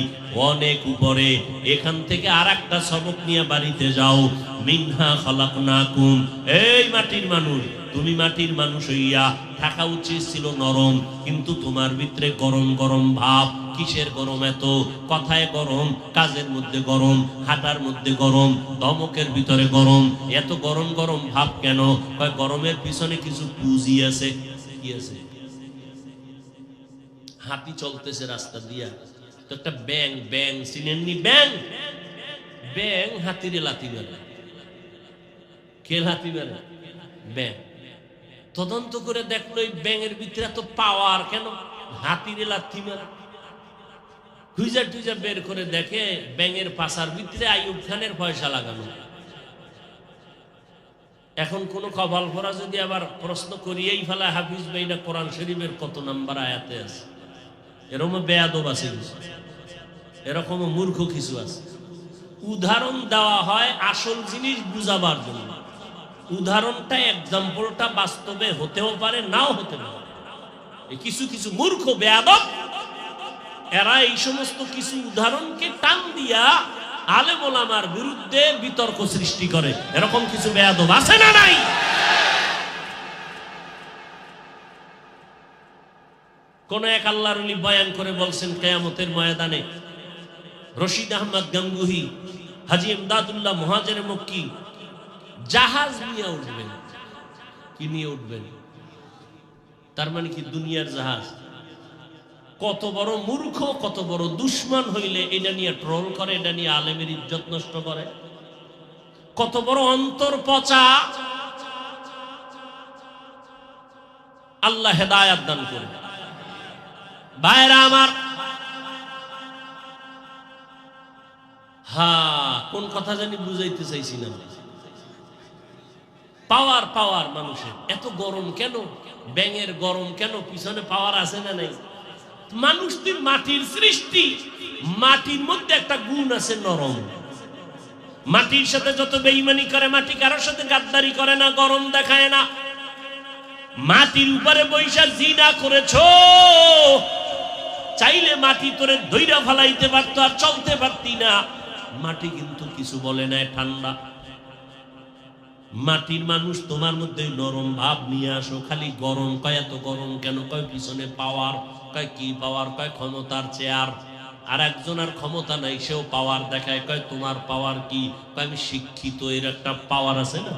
অনেক উপরে। এখান থেকে আরেকটা সবক নিয়ে বাড়িতে যাও। মিনহা খালাকনাকুম, এই মাটির মানুষ, তুমি মাটির মানুষ হইয়া থাকা উচিত ছিল নরম, কিন্তু তোমার ভিতরে গরম গরম ভাব। কিসের গরম এত? কথায় গরম, কাজের মধ্যে গরম, হাঁটার মধ্যে গরম, ধমকের ভিতরে গরম। এত গরম গরম ভাব কেন? কয় গরমের পিছনে কিছু পুঁজি আছে। কি আছে? হাতি চলতেছে রাস্তা দিয়া, তো একটা ব্যাং চিনেননি? ব্যাং হাতিরে লাথি মেরে। কে লাথি মেরে? ব্যাং। তদন্ত করে দেখলো এই ব্যাঙের ভিতরে এত পাওয়ার কেন? হাতিরে লাথি মেরে। খুঁজা টুজা বের করে দেখে ব্যাঙের পাশার ভিতরে আইয়ুব খানের পয়সা লাগানো। এখন কোন কপাল পরা যদি আবার প্রশ্ন করিয়েই ফেলা হাফিজ ভাইরা কোরআন শরীফের কত নাম্বার আয়াতে আছে, এরকম বেয়াদব আছে, এরকম মূর্খ কিছু আছে। উদাহরণ দেওয়া হয় আসল জিনিস বুঝাবার জন্য। উদাহরণটা এক্সাম্পলটা বাস্তবে হতেও পারে, নাও হতে পারে। কিছু কিছু মূর্খ বেয়াদব এরা এই সমস্ত কিছু উদাহরণকে টান দিয়া আলেম ওলামার বিরুদ্ধে বিতর্ক সৃষ্টি করে। এরকম কিছু বেয়াদব আছে না নাই? কোন এক আল্লাহর ওলি বয়ান করে বলছেন কিয়ামতের ময়দানে রশিদ আহমদ গাঙ্গুহি, হাজী ইমদাদুল্লাহ মুহাজির মক্কি জাহাজ নিয়ে উঠবেন। কি নিয়ে উঠবেন? তার মানে কি দুনিয়ার জাহাজ। কত বড় মূর্খ, কত বড় দুশ্মন হইলে এটা নিয়ে ট্রোল করে, এটা নিয়ে আলেমের ইজ্জত নষ্ট করে। কত বড় অন্তর পচা। আল্লাহ হেদায়াত দান করে। ভাইরা আমার, কোন কথা জানি বুঝাইতে চাইছিলাম। পাওয়ার পাওয়ার মানুষের এত গরম কেন? ব্যাঙের গরম কেন? পিছনে পাওয়ার আছে না নাই? মানুষ তুই মাটির সৃষ্টি, মাটির মধ্যে একটা গুণ আছে নরম। মাটির সাথে যত বেঈমানি করে, মাটি কারোর সাথে গাদ্দারি করে না, গরম দেখায় না। মাটির উপরে বৈশা জিনা করেছো, চাইলে মাটি তোরে ধইরা ফালাইতে পারতো, আর চলতে পারতি না। মাটি কিন্তু কিছু বলে না, ঠান্ডা। মাটির মানুষ তোমার মধ্যে নরম ভাব নিয়ে আসো। খালি গরম কয়, এত গরম কেন? কয় পিছনে পাওয়ার। কয় কি পাওয়ার? কয় ক্ষমতার চেয়ার। আর একজন আর ক্ষমতা নাই, সেও পাওয়ার দেখায়। কয় তোমার পাওয়ার কি? কয় আমি শিক্ষিত, এর একটা পাওয়ার আছে না।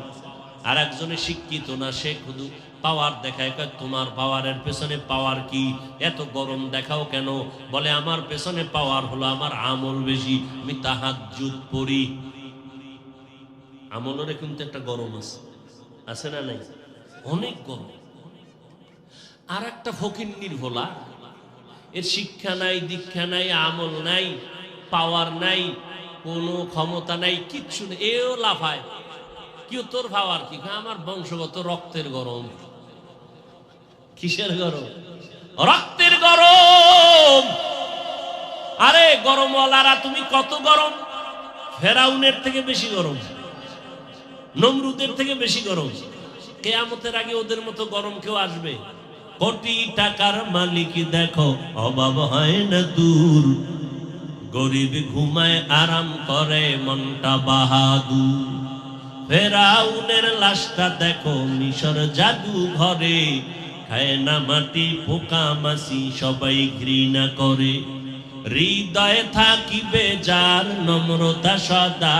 আর একজনে শিক্ষিত না, সে শুধু পাওয়ার দেখায়। কয় তোমার পাওয়ারের পেছনে পাওয়ার কি? এত গরম দেখাও কেন? বলে আমার পেছনে পাওয়ার হলো আমার আমল বেশি, আমি তাহাজ্জুদ পড়ি। আমলের কিন্তু একটা গরম আছে, আছে না নাই? অনেক গরম। আর একটা ফকির নির্ভোলা, এর শিক্ষা নাই, দীক্ষা নাই, আমল নাই, পাওয়ার নাই, কোনো ক্ষমতা নাই, কিচ্ছু নেই। এও লাফায়, কি তোর পাওয়ার কি? আমার বংশগত রক্তের গরম। কিসের গরম? রক্তের গরম। আরে গরমওয়ালারা তুমি কত গরম? ফেরাউনের থেকে বেশি গরম, নমরুদের থেকে বেশি গরম। কিয়ামতের আগে ওদের মতো গরম কেউ আসবে? কোটি টাকার মালিক দেখো, অভাব হয় না দূর। গরিব ঘুমায় আরাম করে, মনটা বাহাদুর। ফেরাউনের লাশটা দেখো মিশর জাদু ঘরে, খায় না মাটি, পোকা মাছি সবাই ঘৃণা করে। হৃদয়ে থাকিবে যার নম্রতা সদা,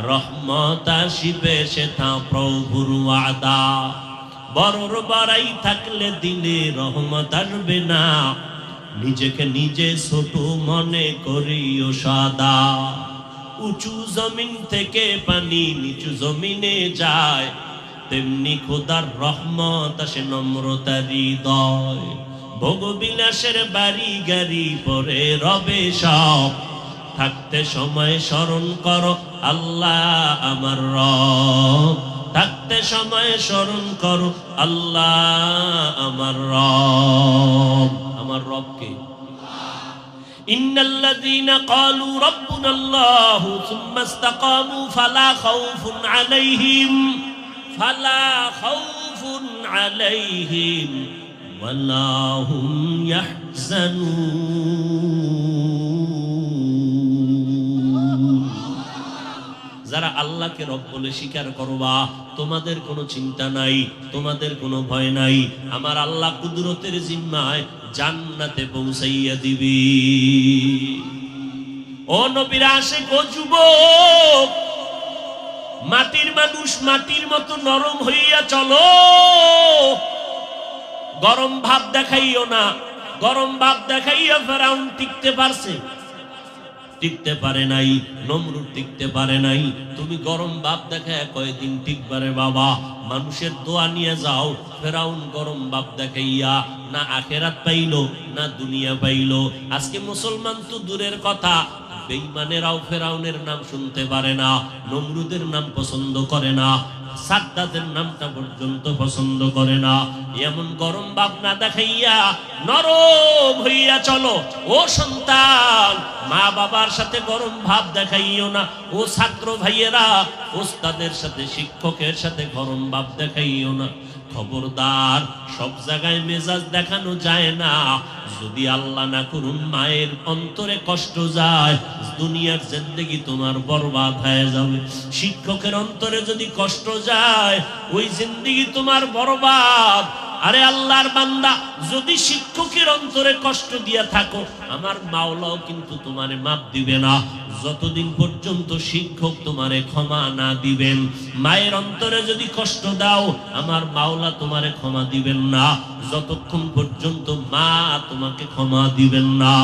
রহমত আসিবে সেথা প্রভুর ওয়াদা। বড়র বড়াই থাকলে দিলে রহমত আসবে না, নিজেকে নিজে ছোট মনে করিও সদা। উঁচু জমিন থেকে পানি নিচু জমিনে যায়, তেমনি খোদার রহমত আসে নম্রতার হৃদয়। ভোগবিলাসের বাড়ি গাড়ি পরে রবে সব, থাকতে সময় স্মরণ করো আল্লাহ আমার রব। থাকতে সময় স্মরণ করো আল্লাহ আমার রব। আমার রবকে ইন্নাল্লাযীনা ক্বালু রাব্বুনাল্লাহু সুম্মা ইসতাকামু ফালা খাউফুন আলাইহিম ওয়ালা হুম ইয়াহজানুন। যারা আল্লাহকে রব বলে স্বীকার করবা, তোমাদের কোনো চিন্তা নাই, তোমাদের কোনো ভয় নাই। আমার আল্লাহ কুদরতের জিম্মায় জান্নাতে পৌঁছাইয়া দিবি। ও নবীর আশিক, ও যুবক, মাটির মানুষ মাটির মতো নরম হইয়া চলো। গরম ভাব দেখাইও না। গরম ভাব দেখাইয়া ফেরাউন টিকতে পারছে? টিকতে পারে নাই। নমরুদ টিকতে পারে নাই। তুমি গরম ভাব দেখায় কয়দিন টিকবারে বাবা? মানুষের দোয়া নিয়ে যাও। ফেরাউন গরম ভাব দেখাইয়া না আখেরাত পাইলো, না দুনিয়া পাইলো। আজকে মুসলমান তো দূরের কথা, বেঈমানেরাও ফেরাউনের নাম শুনতে পারে না, নমরুদের নাম পছন্দ করে না, সাদ্দাতের নামটা পর্যন্ত পছন্দ করে না। এমন গরম ভাব না দেখাইয়া নরম হইয়া চলো। ও সন্তান, মা বাবার সাথে গরম ভাব দেখাইও না। ও ছাত্র ভাইয়েরা, ওস্তাদের সাথে শিক্ষকের সাথে গরম ভাব দেখাইও না। খবরদার, সব জায়গায় মেজাজ দেখানো যায় না। যদি আল্লাহ না করুন মায়ের অন্তরে কষ্ট যায়, দুনিয়ার জিন্দেগি তোমার বরবাদ হয়ে যাবে। শিক্ষকের অন্তরে যদি কষ্ট যায়, ওই জিন্দেগি তোমার বরবাদ। আরে আল্লাহর বান্দা, যদি শিক্ষকের অন্তরে কষ্ট দিয়া থাকো, আমার মাওলাও কিন্তু তোমারে মাপ দিবে না যতদিন পর্যন্ত শিক্ষক তোমারে ক্ষমা না দিবেন। মায়ের অন্তরে যদি কষ্ট দাও, আমার মাওলা তোমারে ক্ষমা দিবেন না যতক্ষণ পর্যন্ত মা তোমাকে ক্ষমা দিবেন না।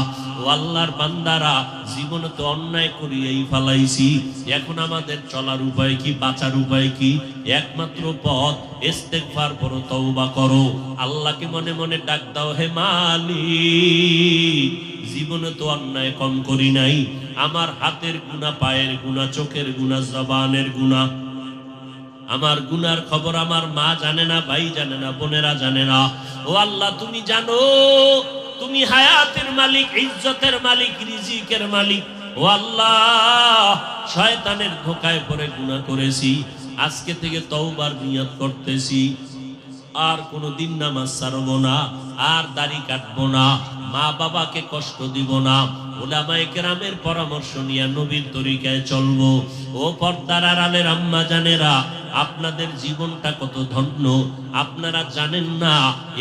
ও আল্লাহর বান্দারা, জীবনে তো অন্যায় করিয়াই ফেলাইছি, এখন আমাদের চলার উপায় কি, বাঁচার উপায় কি? একমাত্র পথ ইস্তেগফার করো, তওবা করো, আল্লাহকে মনে মনে ডাক দাও, হে মালিক, জীবনে তো অন্যায় কম করি নাই, আমার হাতের গুনাহ, পায়ের গুনাহ, চোখের গুনাহ, জবানের গুনাহ, আমার গুনার খবর আমার মা জানে না, ভাই জানে না, বোনেরা জানে না। ও আল্লাহ, তুমি জানো, তুমি হায়াতের মালিক, ইজ্জতের মালিক, রিজিকের মালিক। ও আল্লাহ, শয়তানের ধোঁকায় পড়ে গুনাহ করেছি, আজকে থেকে তওবার নিয়ত করতেছি, আর কোনোদিন নামাজ ছাড়ব না, আর দাড়ি কাটবো না, মা বাবাকে কষ্ট দিব না, উলামায়ে কেরামের পরামর্শ নিয়ে নবীর তরিকায় চলবো। ও পর্দার আড়ালের আম্মা জানেরা, আপনাদের জীবনটা কত ধন্য, আপনারা জানেন না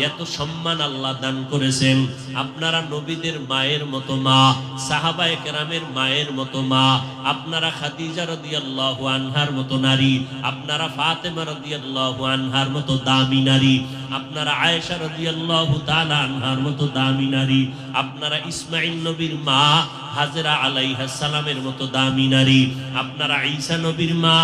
এত সম্মান আল্লাহ দান করেছেন। আপনারা নবীদের মায়ের মতো মা, সাহাবায়ে কেরামের মায়ের মতো মা, আপনারা খাদিজা রাদিয়াল্লাহু আনহার মতো নারী, আপনারা ফাতেমা রাদিয়াল্লাহু আনহার মতো দামি নারী, আপনারা আয়েশা রাদিয়াল্লাহু তাআলা আনহার মতো দামি নারী, আপনারা ইসমাঈল নবীর মা হাজেরা আলাইহিস সালামের মতো দামি নারী, আপনারা ঈসা নবীর মা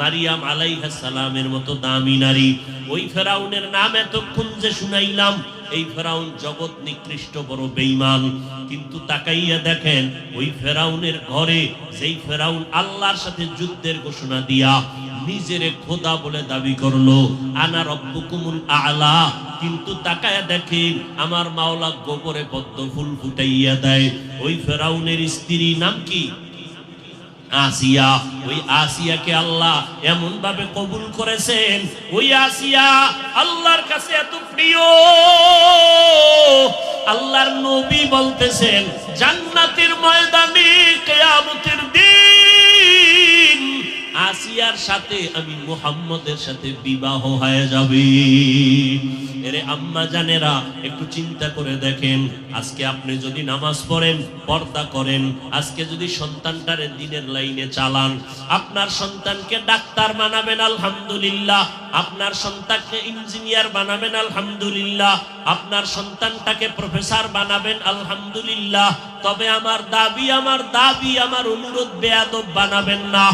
মারিয়াম আলাইহিস সালামের মতো দামি নারী। ওই ফেরাউনের নাম এতক্ষণ যে শুনাইলাম, এই ফেরাউন জগৎ নিকৃষ্ট বড় বেঈমান, কিন্তু তাকাইয়া দেখেন ওই ফেরাউনের ঘরে, যেই ফেরাউন আল্লাহর সাথে যুদ্ধের ঘোষণা দিয়া নিজেরে খোদা বলে দাবি করলো, আনা রব্বুকুমুল আ'লা, কিন্তু তাকায়া দেখেন আমার মাওলা গোবরে পদ্ম ফুল ফুটাইয়া দেয়। ওই ফেরাউনের স্ত্রী নাম কি? আসিয়া। ওই আসিয়াকে আল্লাহ এমন ভাবে কবুল করেছেন, ওই আসিয়া আল্লাহর কাছে এত প্রিয়, আল্লাহর নবী বলতেছেন জান্নাতের ময়দানে কিয়ামতের দিন আসিয়ার সাথে আমি মুহাম্মদের সাথে বিবাহ হয়ে যাবে। এরে আম্মা জানেরা, একটু চিন্তা করে দেখেন, আজকে আপনি যদি নামাজ পড়েন, পর্দা করেন, আজকে যদি সন্তানটারে দিনের লাইনে চালান, আপনার সন্তানকে ডাক্তার বানাবেন আলহামদুলিল্লাহ, আপনার সন্তানকে ইঞ্জিনিয়ার বানাবেন আলহামদুলিল্লাহ, আপনার সন্তানটাকে প্রফেসর বানাবেন আলহামদুলিল্লাহ, তবে আমার দাবি, আমার অনুরোধ, বেয়াদব বানাবেন না।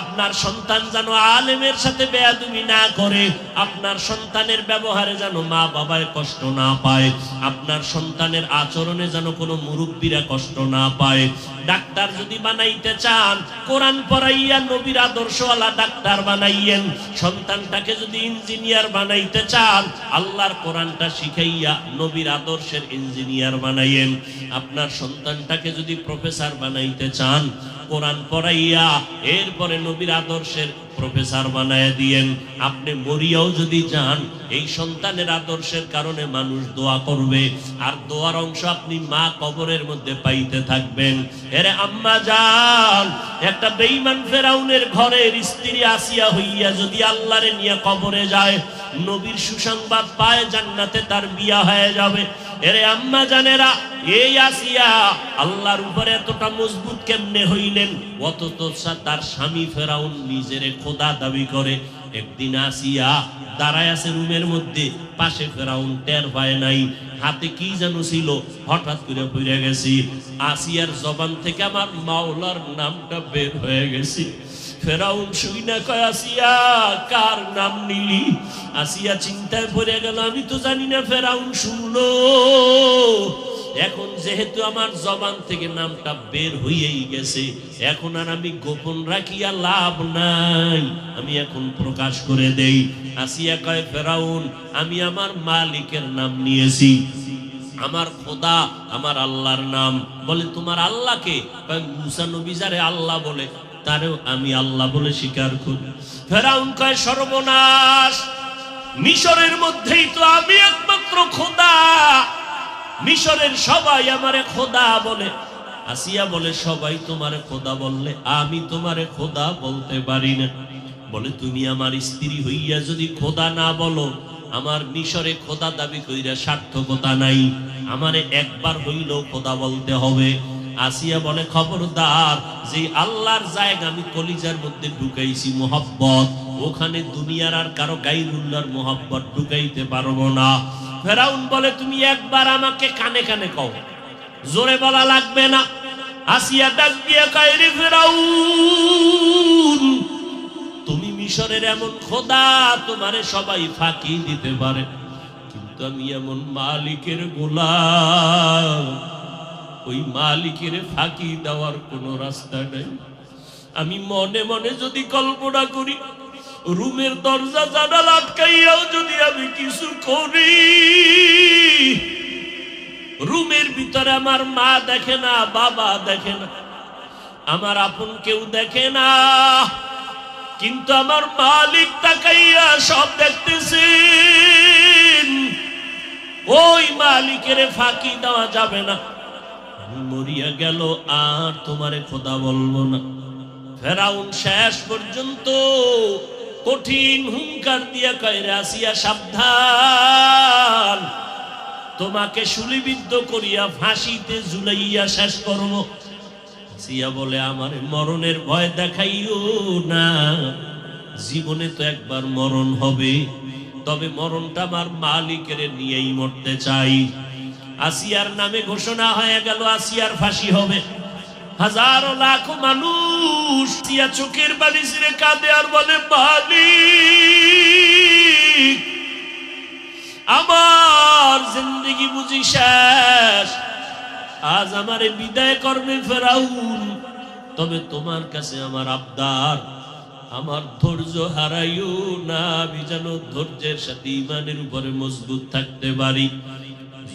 আপনার সন্তান যেন আলেমের সাথে বেয়াদবি না করে, আপনার সন্তানের ব্যবহারে যেন মা বাবার কষ্ট না পায়, আপনার সন্তানের আচরণে যেন কোনো মুরব্বীরা কষ্ট না পায়। ডাক্তার যদি বানাইতে চান, কোরআন পড়াইয়া নবীর আদর্শওয়ালা ডাক্তার বানাইয়েন। সন্তানটাকে যদি ইঞ্জিনিয়ার বানাইতে চান, আল্লাহর কোরআনটা শিখাইয়া নবীর আদর্শের ইঞ্জিনিয়ার বানাইয়েন। আপনার সন্তানটাকে যদি প্রফেসর বানাইতে চান, কোরআন পড়াইয়া এরপরে নবীর আদর্শের প্রফেসর বানায় দিয়েন। আপনি মরিয়াও যদি যান, এই সন্তানের আদর্শের কারণে মানুষ দোয়া করবে, আর দোয়ার অংশ আপনি মা কবরের মধ্যে পাইতে থাকবেন। এরে আম্মা জান, একটা বেঈমান ফেরাউনের ঘরের স্ত্রী আসিয়া হইয়া যদি আল্লাহরে নিয়ে কবরে যায়, নবীর সুসংবাদ পায়, জান্নাতে তার বিয়া হয়ে যাবে। এরে আম্মা জানেরা, এই আসিয়া আল্লাহর উপরে এতটা মজবুত কেমনে হইলেন? অথচ তার স্বামী ফেরাউন নিজেরে খোদা দাবি করে। একদিন আসিয়া দাঁড়ায় আছে রুমের মধ্যে, পাশে ফেরাউন টের পায় নাই, হাতে কি যেন ছিল, হঠাৎ করে পড়ে গেছি। আসিয়ার জবান থেকে আমার মাওলার নামটা বের হয়ে গেছে। ফেরাউন শুইনা কয়, আসিয়া কার নাম নিলি? আসিয়া চিন্তায় পড়ে গেল, আমি তো জানি না। ফেরাউন শুনলো, এখন যেহেতু আমার জবান থেকে নামটা বের হয়েই গেছে, এখন আর আমি গোপন রাখিয়া লাভ নাই, আমি এখন প্রকাশ করে দেই। আসিয়া কয়, ফেরাউন, আমি আমার মালিকের নাম নিয়েছি, আমার খোদা, আমার আল্লাহর নাম। বলে, তোমার আল্লাহকে? মুসা নবী যারে আল্লাহ বলে তারেও আমি আল্লাহ বলে স্বীকার করি। ফেরাউন কয়, সর্বনাশ, মিশরের মধ্যেই তো আমি একমাত্র খোদা, মিশরের সবাই আমারে খোদা বলে। আসিয়া বলে, সবাই তোমারে খোদা বললে আমি তোমারে খোদা বলতে পারি না। বলে, তুমি আমার স্ত্রী হইয়া যদি খোদা না বলো, আমার মিশরে খোদা দাবি কইরা সার্থকতা নাই, আমারে একবার হইলেও খোদা বলতে হবে। আসিয়া বলে, খবরদার, যে আল্লাহর জায়গা আমি কলিজার মধ্যে ঢুকাইছি মোহাব্বত, ওখানে দুনিয়ার আর কারো গায়রুল্লাহর মোহাব্বত ঢুকাইতে পারবো না। ফেরাউন বলে, তুমি একবার আমাকে কানে কানে কও, জোরে বলা লাগবে না। আসিয়া ডাক দিয়ে কয়, রে ফেরাউন, তুমি মিশরের এমন খোদা, তোমারে সবাই ফাঁকি দিতে পারে, কিন্তু আমি এমন মালিকের গোলাম, ওই মালিকের ফাঁকি দেওয়ার কোনো রাস্তা নাই। আমি মনে মনে যদি কল্পনা করি, রুমের দরজা জানালা আটকাইয়াও যদি আমি কিছু করি, রুমের ভিতরে আমার মা দেখে না, বাবা দেখে না, আমার আপন কেউ দেখে না, কিন্তু আমার মালিক তাকাইয়া সব দেখতেছেন, ওই মালিকের ফাঁকি দেওয়া যাবে না। মরিয়া গেল, আর তোমারে খোদা বলবো না। ফেরাউন শেষ পর্যন্ত কঠিন হুঙ্কার দিয়া কয়, আসিয়া সাবধান, তোমাকে শুলিবিদ্ধ করিয়া ফাঁসিতে ঝুলাইয়া শেষ করব। আসিয়া বলে, আমার মরণের ভয় দেখাইও না, জীবনে তো একবার মরণ হবে, তবে মরণটা আমার মালিকের নিয়েই মরতে চাই। আসিয়ার নামে ঘোষণা হয়ে গেল, আসিয়ার ফাঁসি হবে। হাজারো লাখো মানুষ আসিয়া চোখের পানি ছিঁড়ে কাঁদে আর বলে, মালিক, আমার জিন্দেগি বুঝি শেষ, আজ আমারে বিদায় করবে ফেরাউন, তবে তোমার কাছে আমার আবদার, আমার ধৈর্য হারাইও না, আমি যেন ধৈর্যের সাথে ঈমানের উপরে মজবুত থাকতে পারি।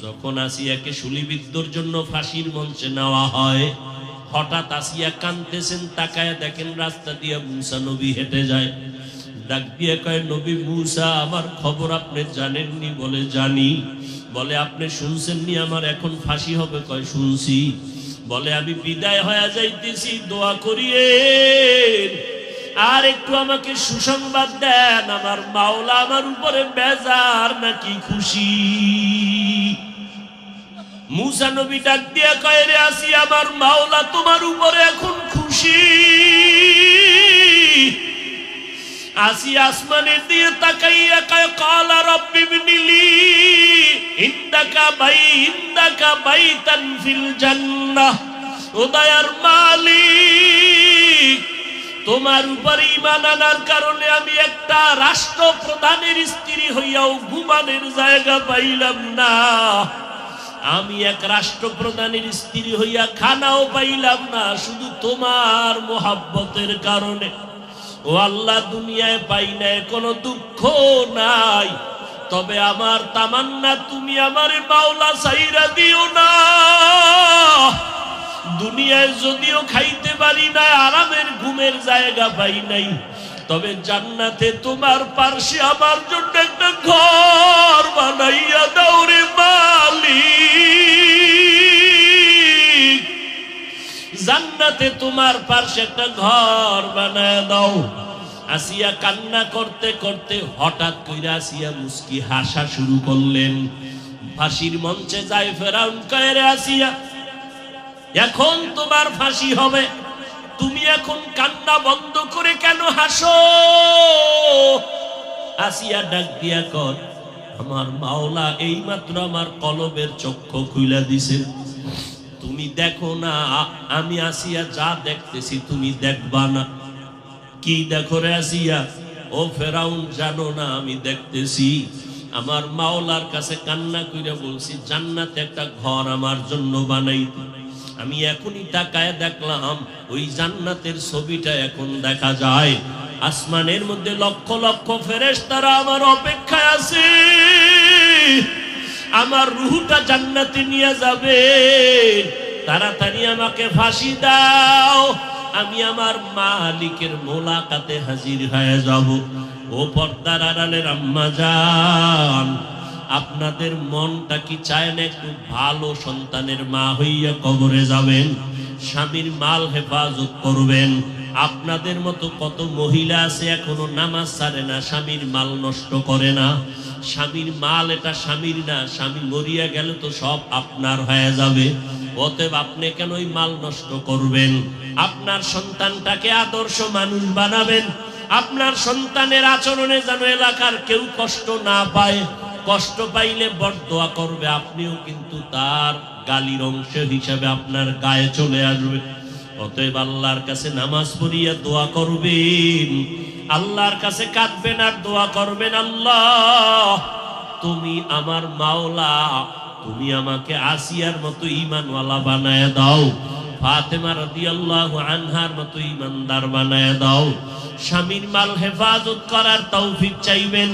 যখন আসিয়াকে শুলিবিদ্ধর জন্য ফাঁসির মঞ্চে নেওয়া হয়, হঠাৎ আসিয়া কাঁদতেছেন, তাকায় দেখেন রাস্তা দিয়ে মুসা নবী হেঁটে যায়। ডাক দিয়ে কয়, নবী মুসা, আমার খবর আপনি জানেননি? বলে, জানি। বলে, আপনি শুনছেননি আমার এখন ফাঁসি হবে? কয়, শুনছি। বলে, আমি বিদায় হয়ে যাইতেছি, দোয়া করিয়ে আর একটু আমাকে সুসংবাদ দেন, আমার মাওলা আমার উপরে বেজার নাকি খুশি? মুসা নবী ডাক দিয়া কয়, রে আসিয়া, আমার মাওলা তোমার উপরে এখন খুশি। আসিয়া আসমানের দিয়ে তাকাইয়া কয়, ক্বালা রাব্বি ইবনিলি ইনদাকা বাইতান ফিল জান্নাহ। ও দয়ার মালিক, তোমার উপর ঈমান আনার কারণে আমি একটা রাষ্ট্রপ্রধানের স্ত্রী হইয়াও ঘুমানোর জায়গা পাইলাম না, আমি এক রাষ্ট্রপ্রধানের স্ত্রী হইয়া খানাও পাইলাম না, শুধু তোমার মোহাব্বতের কারণে। ও আল্লাহ, দুনিয়ায় পাই নাই কোনো দুঃখ নাই, তবে আমার তামান্না, তুমি আমার মাওলা ছাইরা দিও না। দুনিয়ায় যদিও খাইতে পারি না, আরামের ঘুমের জায়গা পাই নাই, তবে জান্নাতে তোমার পার্শ্বে আমার জন্য একটা ঘর বানাইয়া দাও রে মালিক, জান্নাতে তোমার পার্শ্বে একটা ঘর বানায় দাও। আসিয়া কান্না করতে করতে হঠাৎ কইরা আসিয়া মুস্কি হাসা শুরু করলেন। ফাঁসির মঞ্চে যায় ফেরাউন কয়, রে আসিয়া, এখন তোমার ফাঁসি হবে, তুমি এখন কান্না বন্ধ করে কেন হাসো? আসিয়া ডাক দিয়া কয়, আমার মাওলা এইমাত্র আমার কলবের চক্ষু খুইলা দিছে, তুমি দেখো না, আমি আসিয়া যা দেখতেছি তুমি দেখবা না। কি দেখো রে আসিয়া? ও ফেরাউন, জানো না আমি দেখতেছি আমার মাওলার কাছে কান্না কইরা বলছি জান্নাতে একটা ঘর আমার জন্য বানাইতে। আমি এখনই তাকায় দেখলাম ওই জান্নাতের ছবিটা এখন দেখা যায়। আসমানের মধ্যে লক্ষ লক্ষ ফেরেশতারা আমার অপেক্ষায় আছে, আমার রূহটা জান্নাতে নিয়ে যাবে। তাড়াতাড়ি আমাকে ফাঁসি দাও, আমি আমার মালিকের মোলাকাতে হাজির হয়ে যাব। ও পর্দার আড়ালের আম্মা জান, আপনাদের মনটা কি চায় না একটু ভালো সন্তানের মা হইয়া কবরে যাবেন, স্বামীর মাল হেফাজত করবেন? আপনাদের মতো কত মহিলা আছে এখনো নামাজ ছাড়ে না, স্বামীর মাল নষ্ট করে না। স্বামীর মাল এটা স্বামীর না, স্বামী মরিয়া গেলে তো সব আপনার হয়ে যাবে। অতএব আপনি কেন ওই মাল নষ্ট করবেন? আপনার সন্তানটাকে আদর্শ মানুষ বানাবেন। আপনার সন্তানের আচরণে যেন এলাকার কেউ কষ্ট না পায়, কষ্ট পাইলে বরদোয়া করবে, আপনিও কিন্তু তার গালির অংশ হিসাবে আপনার গায়ে চলে আসবে। অতএব আল্লাহর কাছে নামাজ পড়িয়া দোয়া করবেন, আল্লাহর কাছে কাঁদবেন আর দোয়া করবেন, আল্লাহ তুমি আমার মাওলা, তুমি আমাকে আসিয়ার মতো ঈমানওয়ালা বানায় দাও, ফাতেমা রাদিয়াল্লাহু আনহার মতো ঈমানদার বানায় দাও। স্বামীর মাল হেফাজত করার তৌফিক চাইবেন,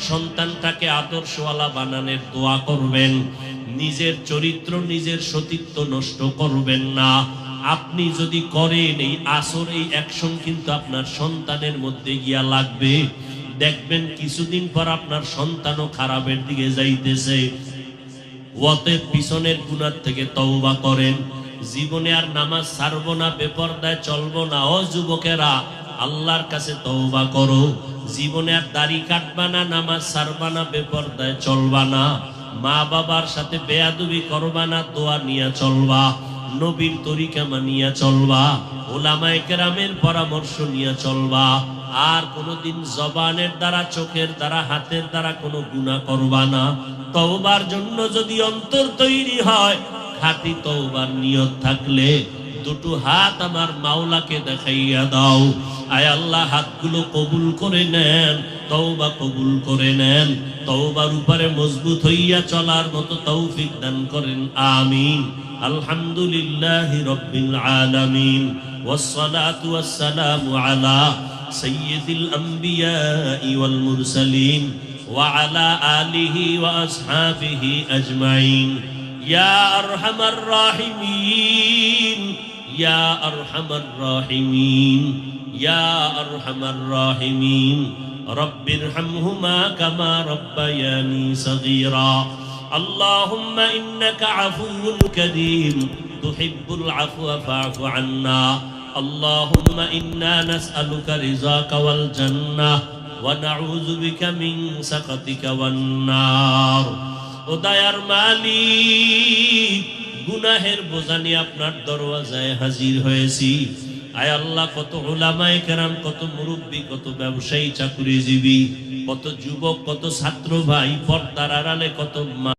সন্তানটাকে আদর্শওয়ালা বানানোর দোয়া করবেন। নিজের চরিত্র নিজের সতীত্ব নষ্ট করবেন না। আপনি যদি করেন এই আসর, এই অ্যাকশন কিন্তু আপনার সন্তানের মধ্যে গিয়া লাগবে। দেখবেন কিছুদিন পর আপনার সন্তানও খারাপের দিকে যাইতেছে। অতএব পিছনের গুনাহ থেকে তওবা করেন। জীবনে আর নামাজ ছাড়বো না, বেপরদায় চলবো না। ও যুবকেরা, আল্লাহর কাছে তওবা করো। জীবনে আর দাড়ি কাটবা না, নামাজ ছাড়বা না, বেপরদায় চলবা না, মা বাবার সাথে বেয়াদবি করবা না, দোয়া নিয়ে চলবা, নবীর তরিকা মানিয়া চলবা, ওলামায়ে কেরামের পরামর্শ নিয়ে চলবা। আর কোনোদিন জবানের দ্বারা, চোখের দ্বারা, হাতের দ্বারা কোনো গুনাহ করবা না। তওবার জন্য যদি অন্তর তৈরি হয়, খাঁটি তওবার নিয়ত থাকলে দুটো হাত আমার মাওলাকে দেখাইয়া দাও। আয় আল্লাহ, হাতগুলো কবুল করে নেন, তওবা কবুল করে নেন, তওবার উপরে মজবুত হইয়া চলার মতো তৌফিক দান করেন, আমিন। আলহামদুলিল্লাহি রাব্বিল আলামিন, ওয়াসসালাতু ওয়াসসালামু আলা সাইয়্যিদিল আমবিয়াই ওয়াল মুরসালিন ওয়া আলা আলিহি ওয়া আসহাবিহি আজমাইন। ইয়া আরহামার রাহিমিন, ইয়া আরহামার রাহিমিন, ইয়া আরহামার রাহিমিন। রব্বিরহামহুমা কামা রাব্বায়ানি সগীরা। আল্লাহুম্মা ইন্নাকা আফুউন কারীম তুহিব্বুল আফওয়া ফা'ফু আন্না। আল্লাহুম্মা ইন্না নাসআলুকা রিযাকা ওয়াল জান্নাহ ওয়া নাউযু বিকা মিন সাখাতিকা ওয়ান নার। ও দয়ার মালিক, গুনাহের বোঝা নিয়ে আপনার দরওয়াজায় হাজির হয়েছি। আয় আল্লাহ, কত উলামায়ে কেরাম, কত মুরব্বী, কত ব্যবসায়ী, চাকরিজীবী, কত যুবক, কত ছাত্র ভাই, পর্দার আড়ালে কত